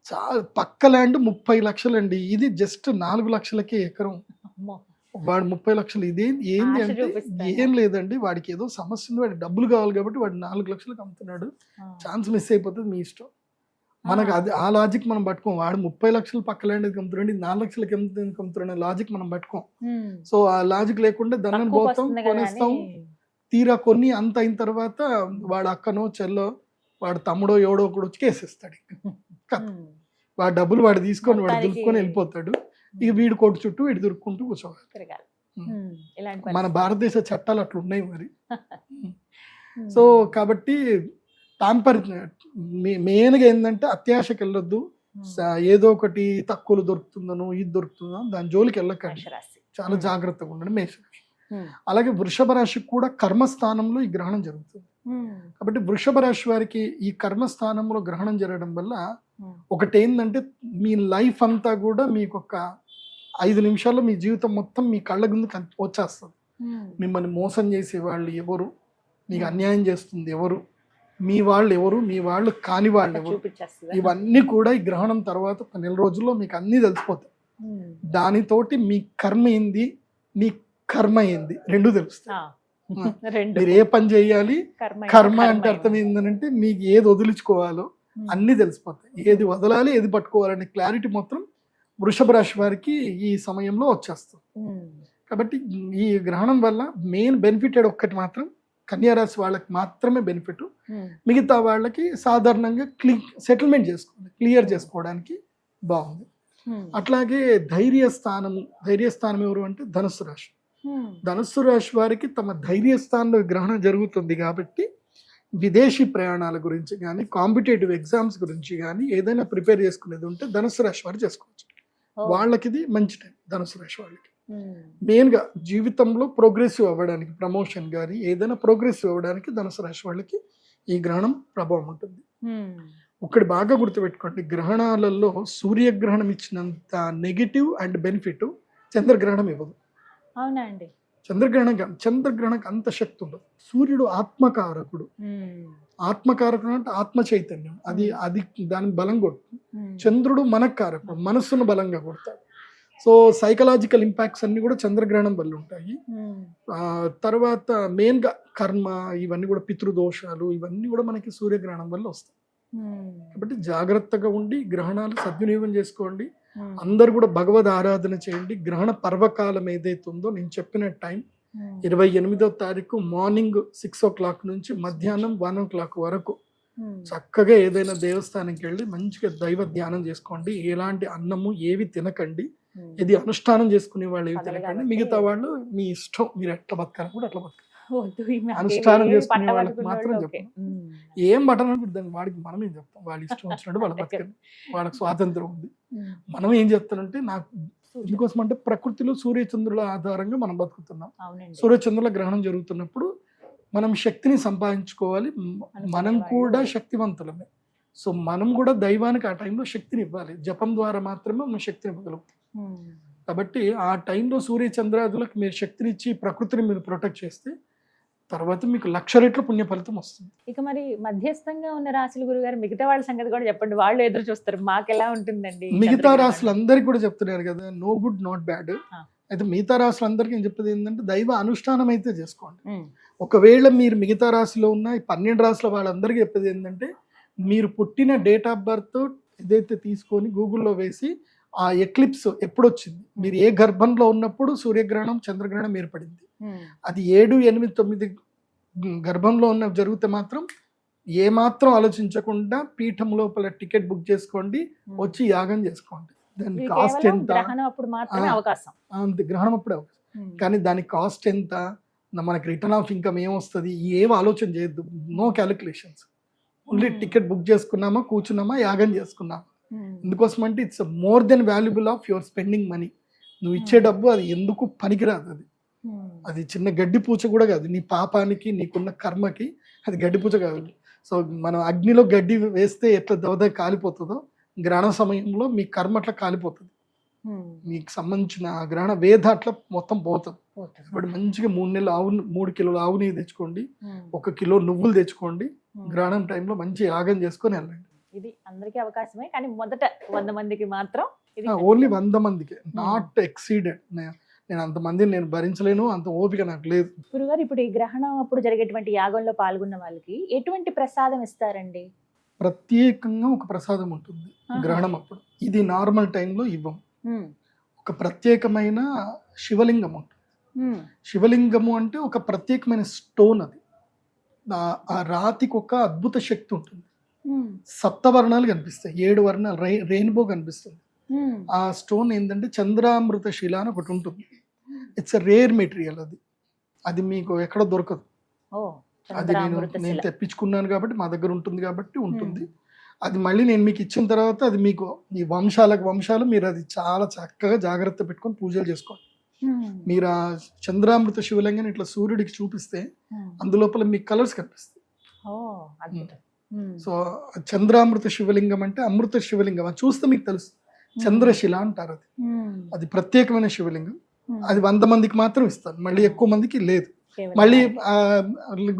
చాలా పక్క ల్యాండ్ 30 లక్షలండి, ఇది జస్ట్ 4 లక్షలకే ఎకరం, వాడు 30 లక్షలు. ఏంది అంటే ఏం లేదండి, వాడికి ఏదో సమస్య ఉంది, వాడికి డబ్బులు కావాలి కాబట్టి వాడు 4 లక్షలకు అమ్ముతున్నాడు, ఛాన్స్ మిస్ అయిపోతుంది, మీ ఇష్టం. మనకు అది ఆ లాజిక్ మనం పట్టుకోం. వాడు 30 లక్షలు పక్క ల్యాండ్ అమ్ముతున్నాడు, 4 లక్షలకి అమ్ముతున్నాడు లాజిక్ మనం పట్టుకోం. సో ఆ లాజిక్ లేకుండా దాన్ని పోతాం, కొనేస్తాం. తీరా కొన్ని అంత అయిన తర్వాత వాడు అక్కనో చెల్లో వాడు తమ్ముడో ఎవడో ఒకడు వచ్చి కేసేస్తాడు. వాడు డబ్బులు వాడు తీసుకొని వాడు దులుపుకొని వెళ్ళిపోతాడు. ఇక వీడు కోటు చుట్టూ వీడు దొరుకుంటూ కూర్చోవాలి. మన భారతదేశ చట్టాలు అట్లా ఉన్నాయి మరి. సో కాబట్టి ప్యాంపర్ మెయిన్గా ఏంటంటే అత్యాశకి వెళ్ళొద్దు, ఏదో ఒకటి తక్కువలు దొరుకుతుందనో ఇది దొరుకుతుందో దాని జోలికి వెళ్ళకండి, మేషరాశి. చాలా జాగ్రత్తగా ఉండండి మేషరాశి. అలాగే వృషభ రాశికి కూడా కర్మస్థానంలో ఈ గ్రహణం జరుగుతుంది. కాబట్టి వృషభ రాశి వారికి ఈ కర్మస్థానంలో గ్రహణం జరగడం వల్ల ఒకటి ఏంటంటే మీ లైఫ్ అంతా కూడా మీకు ఒక 5 నిమిషాల్లో మీ జీవితం మొత్తం మీ కళ్ళ ముందుకు వచ్చేస్తుంది. మిమ్మల్ని మోసం చేసే వాళ్ళు ఎవరు, మీకు అన్యాయం చేస్తుంది ఎవరు, మీ వాళ్ళు ఎవరు, మీ వాళ్ళు కాని వాళ్ళు ఎవరు, చూపించేస్తుంది. ఇవన్నీ కూడా ఈ గ్రహణం తర్వాత ఒక నెల రోజుల్లో మీకు అన్నీ తెలిసిపోతాయి. దానితోటి మీ కర్మ ఏంది, మీ కర్మ ఏంది రెండు తెలుస్తాయి. మీరు ఏ పని చేయాలి, కర్మ అంటే అర్థం ఏంటంటే మీకు ఏది వదిలించుకోవాలో అన్ని తెలిసిపోతాయి, ఏది వదలాలి ఏది పట్టుకోవాలనే క్లారిటీ మొత్తం వృషభ రాశి వారికి ఈ సమయంలో వచ్చేస్తుంది. కాబట్టి ఈ గ్రహణం వల్ల మెయిన్ బెనిఫిటెడ్ ఒక్కటి మాత్రం కన్యా రాశి వాళ్ళకి మాత్రమే బెనిఫిట్. మిగతా వాళ్ళకి సాధారణంగా సెటిల్మెంట్ చేసుకోవాలి, క్లియర్ చేసుకోవడానికి బాగుంది. అట్లాగే ధైర్యస్థానం ఎవరు అంటే ధనుస్సు రాశి. ధనుస్సు రాశి వారికి తమ ధైర్యస్థానంలో గ్రహణం జరుగుతుంది కాబట్టి విదేశీ ప్రయాణాల గురించి కానీ కాంపిటేటివ్ ఎగ్జామ్స్ గురించి కానీ ఏదైనా ప్రిపేర్ చేసుకునేది ఉంటే ధనుస్సు రాశి వారు చేసుకోవచ్చు. వాళ్ళకి ఇది మంచి టైం. ధనుస్సు రాశి వాళ్ళకి మెయిన్గా జీవితంలో ప్రోగ్రెసివ్ అవ్వడానికి, ప్రమోషన్ కానీ ఏదైనా ప్రోగ్రెసివ్ అవ్వడానికి ధనుసు రాశి వాళ్ళకి ఈ గ్రహణం ప్రభావం ఉంటుంది. ఒకటి బాగా గుర్తుపెట్టుకోండి, గ్రహణాలలో సూర్యగ్రహణం ఇచ్చినంత నెగిటివ్ అండ్ బెనిఫిట్ చంద్రగ్రహణం ఇవ్వదు. అవునా అండి? చంద్రగ్రహణం అంత శక్తి ఉండదు. సూర్యుడు ఆత్మకారకుడు. ఆత్మకారకుడు అంటే ఆత్మ చైతన్యం, అది దాని బలం కొడుతుంది. చంద్రుడు మనకారకుడు, మనస్సును బలంగా కొడతాడు. సో సైకలాజికల్ ఇంపాక్ట్స్ అన్ని కూడా చంద్రగ్రహణం వల్ల ఉంటాయి. తర్వాత మెయిన్గా కర్మ ఇవన్నీ కూడా పితృదోషాలు ఇవన్నీ కూడా మనకి సూర్యగ్రహణం వల్ల వస్తాయి. కాబట్టి జాగ్రత్తగా ఉండి గ్రహణాలు సద్వినియోగం చేసుకోండి. అందరు కూడా భగవద్ ఆరాధన చేయండి. గ్రహణ పర్వకాలం ఏదైతే ఉందో నేను చెప్పిన టైం 28వ తారీఖు మార్నింగ్ 6 o'clock నుంచి మధ్యాహ్నం 1 o'clock వరకు చక్కగా ఏదైనా దేవస్థానంకి వెళ్ళి మంచిగా దైవ ధ్యానం చేసుకోండి. ఎలాంటి అన్నము ఏవి తినకండి. ఇది అనుష్ఠానం చేసుకునే వాళ్ళు ఏవి తినకండి. మిగతా వాళ్ళు మీ ఇష్టం, మీరు ఎట్లా బతకాలి కూడా అట్లా బతకాలి. అనుష్ఠానం చేసుకునే వాళ్ళకి మాత్రం చెప్పండి. ఏం బటన్ దాన్ని వాడికి మనం ఏం చెప్తాం, వాళ్ళ ఇష్టం వచ్చినట్టు వాళ్ళ బతకండి, వాళ్ళకి స్వాతంత్రం ఉంది. మనం ఏం చెప్తానంటే నాకు ఇందుకోసం అంటే ప్రకృతిలో సూర్యచంద్రుల ఆధారంగా మనం బతుకుతున్నాం. సూర్యచంద్రుల గ్రహణం జరుగుతున్నప్పుడు మనం శక్తిని సంపాదించుకోవాలి. మనం కూడా శక్తివంతులమే. సో మనం కూడా దైవానికి ఆ టైంలో శక్తిని ఇవ్వాలి. జపం ద్వారా మాత్రమే మనం శక్తిని ఇవ్వగలుగుతాం. కాబట్టి ఆ టైంలో సూర్యచంద్రాదులకు మీరు శక్తినిచ్చి ప్రకృతిని మీరు ప్రొటెక్ట్ చేస్తే తర్వాత మీకు 1,00,000 రెట్ల పుణ్య ఫలితం వస్తుంది. ఇక మరి మధ్యస్థంగా ఉన్న రాశుల గురుగారు మిగతా వాళ్ళ సంగతి కూడా చెప్పండి. వాళ్ళు ఎదురు చూస్తారు మాకెలా ఉంటుందండి. మిగతా రాశులందరికీ కూడా చెప్తున్నారు కదా, నో గుడ్ నాట్ బ్యాడ్. అయితే మిగతా రాశులందరికీ నేను చెప్పేది ఏంటంటే దైవ అనుష్ఠానం అయితే చేసుకోండి. ఒకవేళ మీరు మిగతా రాశిలో ఉన్న 12 రాశుల వాళ్ళందరికీ చెప్పేది ఏంటంటే మీరు పుట్టిన డేట్ ఆఫ్ బర్త్ ఏదైతే తీసుకొని గూగుల్లో వేసి ఆ ఎక్లిప్స్ ఎప్పుడు వచ్చింది, మీరు ఏ గర్భంలో ఉన్నప్పుడు సూర్యగ్రహణం చంద్రగ్రహణం ఏర్పడింది, అది 7, 8, 9 గర్భంలో ఉన్న జరిగితే మాత్రం ఏ మాత్రం ఆలోచించకుండా పీఠం లోపల టికెట్ బుక్ చేసుకోండి, వచ్చి యాగం చేసుకోండి. దాని కాస్ట్ ఎంత, గ్రహణం అప్పుడే అవకాశం. కానీ దాని కాస్ట్ ఎంత, మనకి రిటర్న్ ఆఫ్ ఇన్కమ్ ఏమొస్తుంది, ఏం ఆలోచన చేయొద్దు. No calculations. Only ticket book చేసుకున్నామా, కూర్చున్నామా, యాగం చేసుకున్నామా. ఎందుకోసం అంటే it's more than valuable of your spending money. నువ్వు ఇచ్చే డబ్బు అది ఎందుకు పనికిరాదు. అది చిన్న గడ్డి పూచ కూడా కాదు. నీ పాపానికి నీకున్న కర్మకి అది గడ్డి పూచ కాదు. సో మనం అగ్నిలో గడ్డి వేస్తే ఎట్లా దవద కాలిపోతుందో గ్రహణ సమయంలో మీ కర్మ అట్లా కాలిపోతుంది. మీకు సంబంధించిన గ్రహణ వేద అట్లా మొత్తం పోతుంది. ఇప్పుడు మంచిగా 3 కిలోలు ఆవు నెయ్యి తెచ్చుకోండి, 1 కిలో నువ్వులు తెచ్చుకోండి. గ్రహణం టైంలో మంచి యాగం చేసుకొని వెళ్ళండి. ఇది అందరికీ అవకాశమే, కానీ మొదట 100 మందికి మాత్రం ఓన్లీ 100 మందికి, నాట్ ఎక్సీడెడ్. నేను అంతమందిని నేను భరించలేను, అంత ఓపిక నాకు లేదు. గురుగారు, ఇప్పుడు ఈ గ్రహణం అప్పుడు జరిగేటువంటి యాగంలో పాల్గొన్న వాళ్ళకి ఎటువంటి ప్రసాదం ఇస్తారండి? ప్రత్యేకంగా ఒక ప్రసాదం ఉంటుంది గ్రహణం అప్పుడు. ఇది నార్మల్ టైంలో ఇవ్వం. ఒక ప్రత్యేకమైన శివలింగం ఉంటుంది. శివలింగము అంటే ఒక ప్రత్యేకమైన స్టోన్. అది ఆ రాతికి ఒక అద్భుత శక్తి ఉంటుంది. 7 వర్ణాలు కనిపిస్తాయి, 7 వర్ణాలు, రెయిన్బో కనిపిస్తుంది. ఆ స్టోన్ ఏంటంటే చంద్రామృత శిల అని ఒకటి ఉంటుంది. It's a rare material. అది మీకు ఎక్కడ దొరకదు. అది నేను తెప్పించుకున్నాను కాబట్టి మా దగ్గర ఉంటుంది కాబట్టి ఉంటుంది. అది మళ్ళీ నేను మీకు ఇచ్చిన తర్వాత అది మీకు ఈ వంశాలు మీరు అది చాలా చక్కగా జాగ్రత్త పెట్టుకొని పూజలు చేసుకోండి. మీరు ఆ చంద్రామృత శివలింగం ఇట్లా సూర్యుడికి చూపిస్తే అందులోపల మీకు కలర్స్ కనిపిస్తాయి. సో చంద్రామృత శివలింగం అంటే అమృత శివలింగం, అది చూస్తే మీకు తెలుసు. చంద్రశిల అంటారు, అది ప్రత్యేకమైన శివలింగం. అది 100 మందికి మాత్రం ఇస్తాను, మళ్ళీ ఎక్కువ మందికి లేదు. మళ్ళీ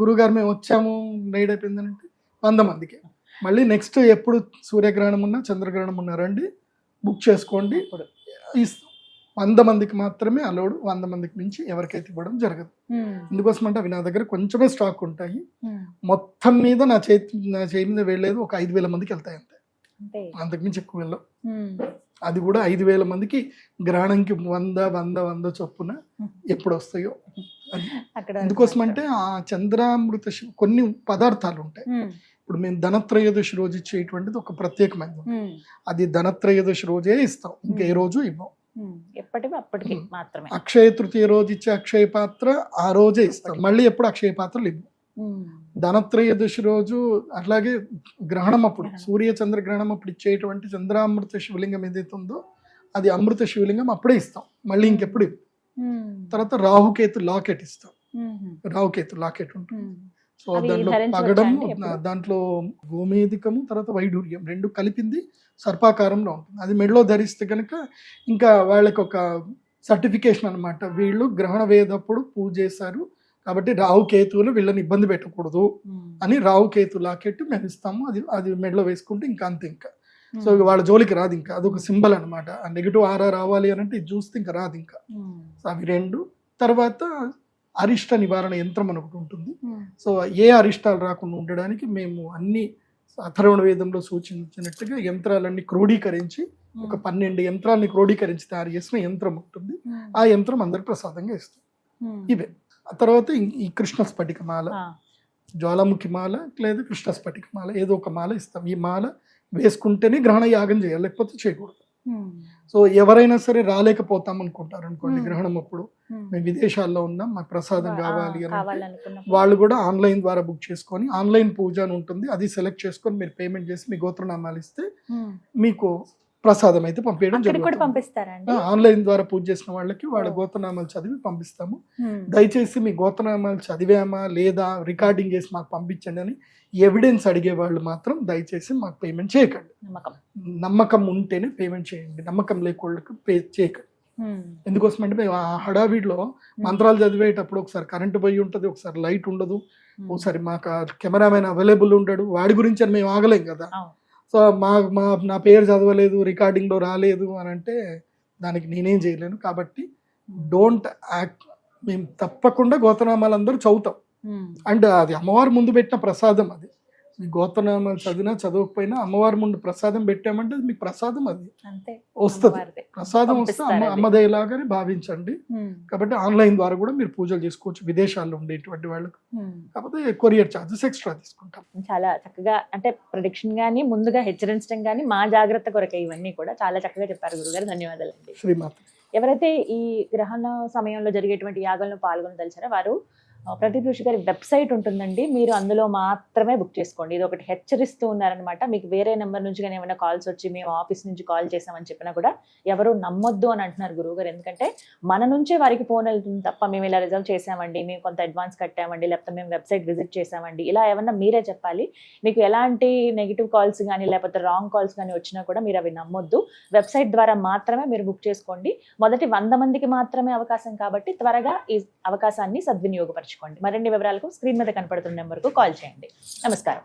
గురుగారు మేము వచ్చాము నైట్ అయిపోయిందంటే 100 మందికి. మళ్ళీ నెక్స్ట్ ఎప్పుడు సూర్యగ్రహణం ఉన్నా చంద్రగ్రహణం ఉన్నా రండి, బుక్ చేసుకోండి. 100 మందికి మాత్రమే అలౌడ్, 100 మందికి మించి ఎవరికైతే ఇవ్వడం జరగదు. ఎందుకోసం అంటే అవి నా దగ్గర కొంచెమే స్టాక్ ఉంటాయి. మొత్తం మీద నా చేయి మీద వెళ్ళలేదు ఒక 5,000 మందికి వెళ్తాయి అంతే, అంతకుమించి ఎక్కువ వెళ్ళవు. అది కూడా 5,000 మందికి గ్రహణంకి 100 చొప్పున ఎప్పుడు వస్తాయో. ఎందుకోసం అంటే ఆ చంద్రామృత కొన్ని పదార్థాలు ఉంటాయి. ఇప్పుడు మేము ధనత్రయోదశి రోజు ఇచ్చేటువంటిది ఒక ప్రత్యేకమైనది, అది ధనత్రయోదశి రోజే ఇస్తాం, ఇంకా ఏ రోజు ఇవ్వం. అప్పటికి మాత్రమే. అక్షయ తృతీయ రోజు ఇచ్చే అక్షయ పాత్ర ఆ రోజే ఇస్తాం, మళ్ళీ ఎప్పుడు అక్షయ పాత్రలు ఇవ్వం. ధనత్రయోదశి రోజు అట్లాగే గ్రహణం అప్పుడు సూర్య చంద్ర గ్రహణం అప్పుడు ఇచ్చేటువంటి చంద్రామృత శివలింగం ఏదైతే ఉందో అది అమృత శివలింగం అప్పుడే ఇస్తాం, మళ్ళీ ఇంకెప్పుడు ఇవ్వం. తర్వాత రాహుకేతు లాకెట్ ఇస్తాం, రాహుకేతు లాకెట్ ఉంటుంది. సో దాంట్లో పగడము, దాంట్లో గోమేధికము, తర్వాత వైడూర్యం రెండు కలిపింది సర్పాకారంలో ఉంటుంది. అది మెడలో ధరిస్తే కనుక ఇంకా వాళ్ళకి ఒక సర్టిఫికేషన్ అనమాట, వీళ్ళు గ్రహణ వేదప్పుడు పూజ చేశారు కాబట్టి రాహుకేతువులు వీళ్ళని ఇబ్బంది పెట్టకూడదు అని రాహుకేతు లాకెట్ మేము ఇస్తాము. అది మెడలో వేసుకుంటే ఇంకా అంతే, ఇంకా సో వాళ్ళ జోలికి రాదు. ఇంకా అదొక సింబల్ అనమాట, ఆ నెగిటివ్ ఆరా రావాలి అని అంటే ఇది చూస్తే ఇంకా రాదు ఇంకా. సో అవి రెండు. తర్వాత అరిష్ట నివారణ యంత్రం అని ఒకటి ఉంటుంది. సో ఏ అరిష్టాలు రాకుండా ఉండడానికి మేము అన్ని అథర్వణ వేదంలో సూచించినట్టుగా యంత్రాలన్నీ క్రోడీకరించి ఒక 12 యంత్రాలని క్రోడీకరించి తయారు చేసిన యంత్రం ఉంటుంది. ఆ యంత్రం అందరికి ప్రసాదంగా ఇస్తాం. ఇవే. ఆ తర్వాత ఈ కృష్ణ స్ఫటిక మాల, జ్వాలాముఖి మాల లేదా కృష్ణ స్ఫటిక మాల ఏదో ఒక మాల ఇస్తాం. ఈ మాల వేసుకుంటేనే గ్రహణ యాగం చేయాలి, లేకపోతే చేయకూడదు. సో ఎవరైనా సరే రాలేకపోతాం అనుకుంటారు అనుకోండి, గ్రహణం అప్పుడు మేము విదేశాల్లో ఉన్నాం మాకు ప్రసాదం కావాలి అని వాళ్ళు కూడా ఆన్లైన్ ద్వారా బుక్ చేసుకొని, ఆన్లైన్ పూజ అని ఉంటుంది, అది సెలెక్ట్ చేసుకొని మీరు పేమెంట్ చేసి మీ గోత్రనామాలు ఇస్తే మీకు ప్రసాదం అయితే పంపించడం జరుగుతుంది. ఆన్లైన్ ద్వారా పూజ చేసిన వాళ్ళకి వాళ్ళ గోత్రనామాలు చదివి పంపిస్తాము. దయచేసి మీ గోత్రనామాలు చదివామా లేదా రికార్డింగ్ చేసి మాకు పంపించండి అని ఎవిడెన్స్ అడిగే వాళ్ళు మాత్రం దయచేసి మాకు పేమెంట్ చేయకండి. నమ్మకం ఉంటేనే పేమెంట్ చేయండి, నమ్మకం లేకోళ్ళకి పే చేయకండి. ఎందుకోసం అంటే మేము ఆ హడావిడిలో మంత్రాలు చదివేటప్పుడు ఒకసారి కరెంటు పోయి ఉంటుంది, ఒకసారి లైట్ ఉండదు, ఒకసారి మాకు కెమెరామెన్ అవైలబుల్ ఉండడు, వాడి గురించి అని మేము ఆగలేం కదా. సో నా పేరు చదవలేదు, రికార్డింగ్లో రాలేదు అని అంటే దానికి నేనేం చేయలేను. కాబట్టి డోంట్ యాక్ట్. మేము తప్పకుండా గోత్రనామాలు అందరూ చదువుతాం. అండ్ అది అమ్మవారి ముందు పెట్టిన ప్రసాదం, అది మీ గోత్రనామాలు చదివినా చదవకపోయినా అమ్మవారి ముందు ప్రసాదం పెట్టామంటే అది మీకు ప్రసాదం, అది వస్తుంది. ప్రసాదం వస్తే అమ్మదయ్యలాగానే భావించండి. కాబట్టి ఆన్లైన్ ద్వారా కూడా మీరు పూజలు చేసుకోవచ్చు విదేశాల్లో ఉండేటువంటి వాళ్ళకు. కాకపోతే కొరియర్ ఛార్జెస్ ఎక్స్ట్రా తీసుకుంటాం. చాలా చక్కగా అంటే ప్రిడిక్షన్ గానీ ముందుగా హెచ్చరించడం కానీ మా జాగ్రత్త కొరకే ఇవన్నీ కూడా చాలా చక్కగా చెప్పారు గురుగారు. ధన్యవాదాలు అండి. శ్రీమాత. ఎవరైతే ఈ గ్రహణ సమయంలో జరిగేటువంటి యాగాలను పాల్గొనదలిచారో వారు ప్రదీప్ ఋషి గారి వెబ్సైట్ ఉంటుందండి, మీరు అందులో మాత్రమే బుక్ చేసుకోండి. ఇది ఒకటి హెచ్చరిస్తూ ఉన్నారనమాట. మీకు వేరే నెంబర్ నుంచి కానీ ఏమైనా కాల్స్ వచ్చి మేము ఆఫీస్ నుంచి కాల్ చేసామని చెప్పినా కూడా ఎవరు నమ్మొద్దు అని అంటున్నారు గురువు గారు. ఎందుకంటే మన నుంచే వారికి ఫోన్ వెళ్తుంది తప్ప మేము ఇలా రిజర్వ్ చేసామండి, మేము కొంత అడ్వాన్స్ కట్టామండి, లేకపోతే మేము వెబ్సైట్ విజిట్ చేసామండి, ఇలా ఏమన్నా మీరే చెప్పాలి. మీకు ఎలాంటి నెగిటివ్ కాల్స్ కానీ లేకపోతే రాంగ్ కాల్స్ కానీ వచ్చినా కూడా మీరు అవి నమ్మొద్దు. వెబ్సైట్ ద్వారా మాత్రమే మీరు బుక్ చేసుకోండి. మొదటి 100 మందికి మాత్రమే అవకాశం కాబట్టి త్వరగా ఈ అవకాశాన్ని సద్వినియోగపరచుకోండి. మరిన్ని వివరాలకు స్క్రీన్ మీద కనపడుతున్న నెంబర్కు కాల్ చేయండి. నమస్కారం.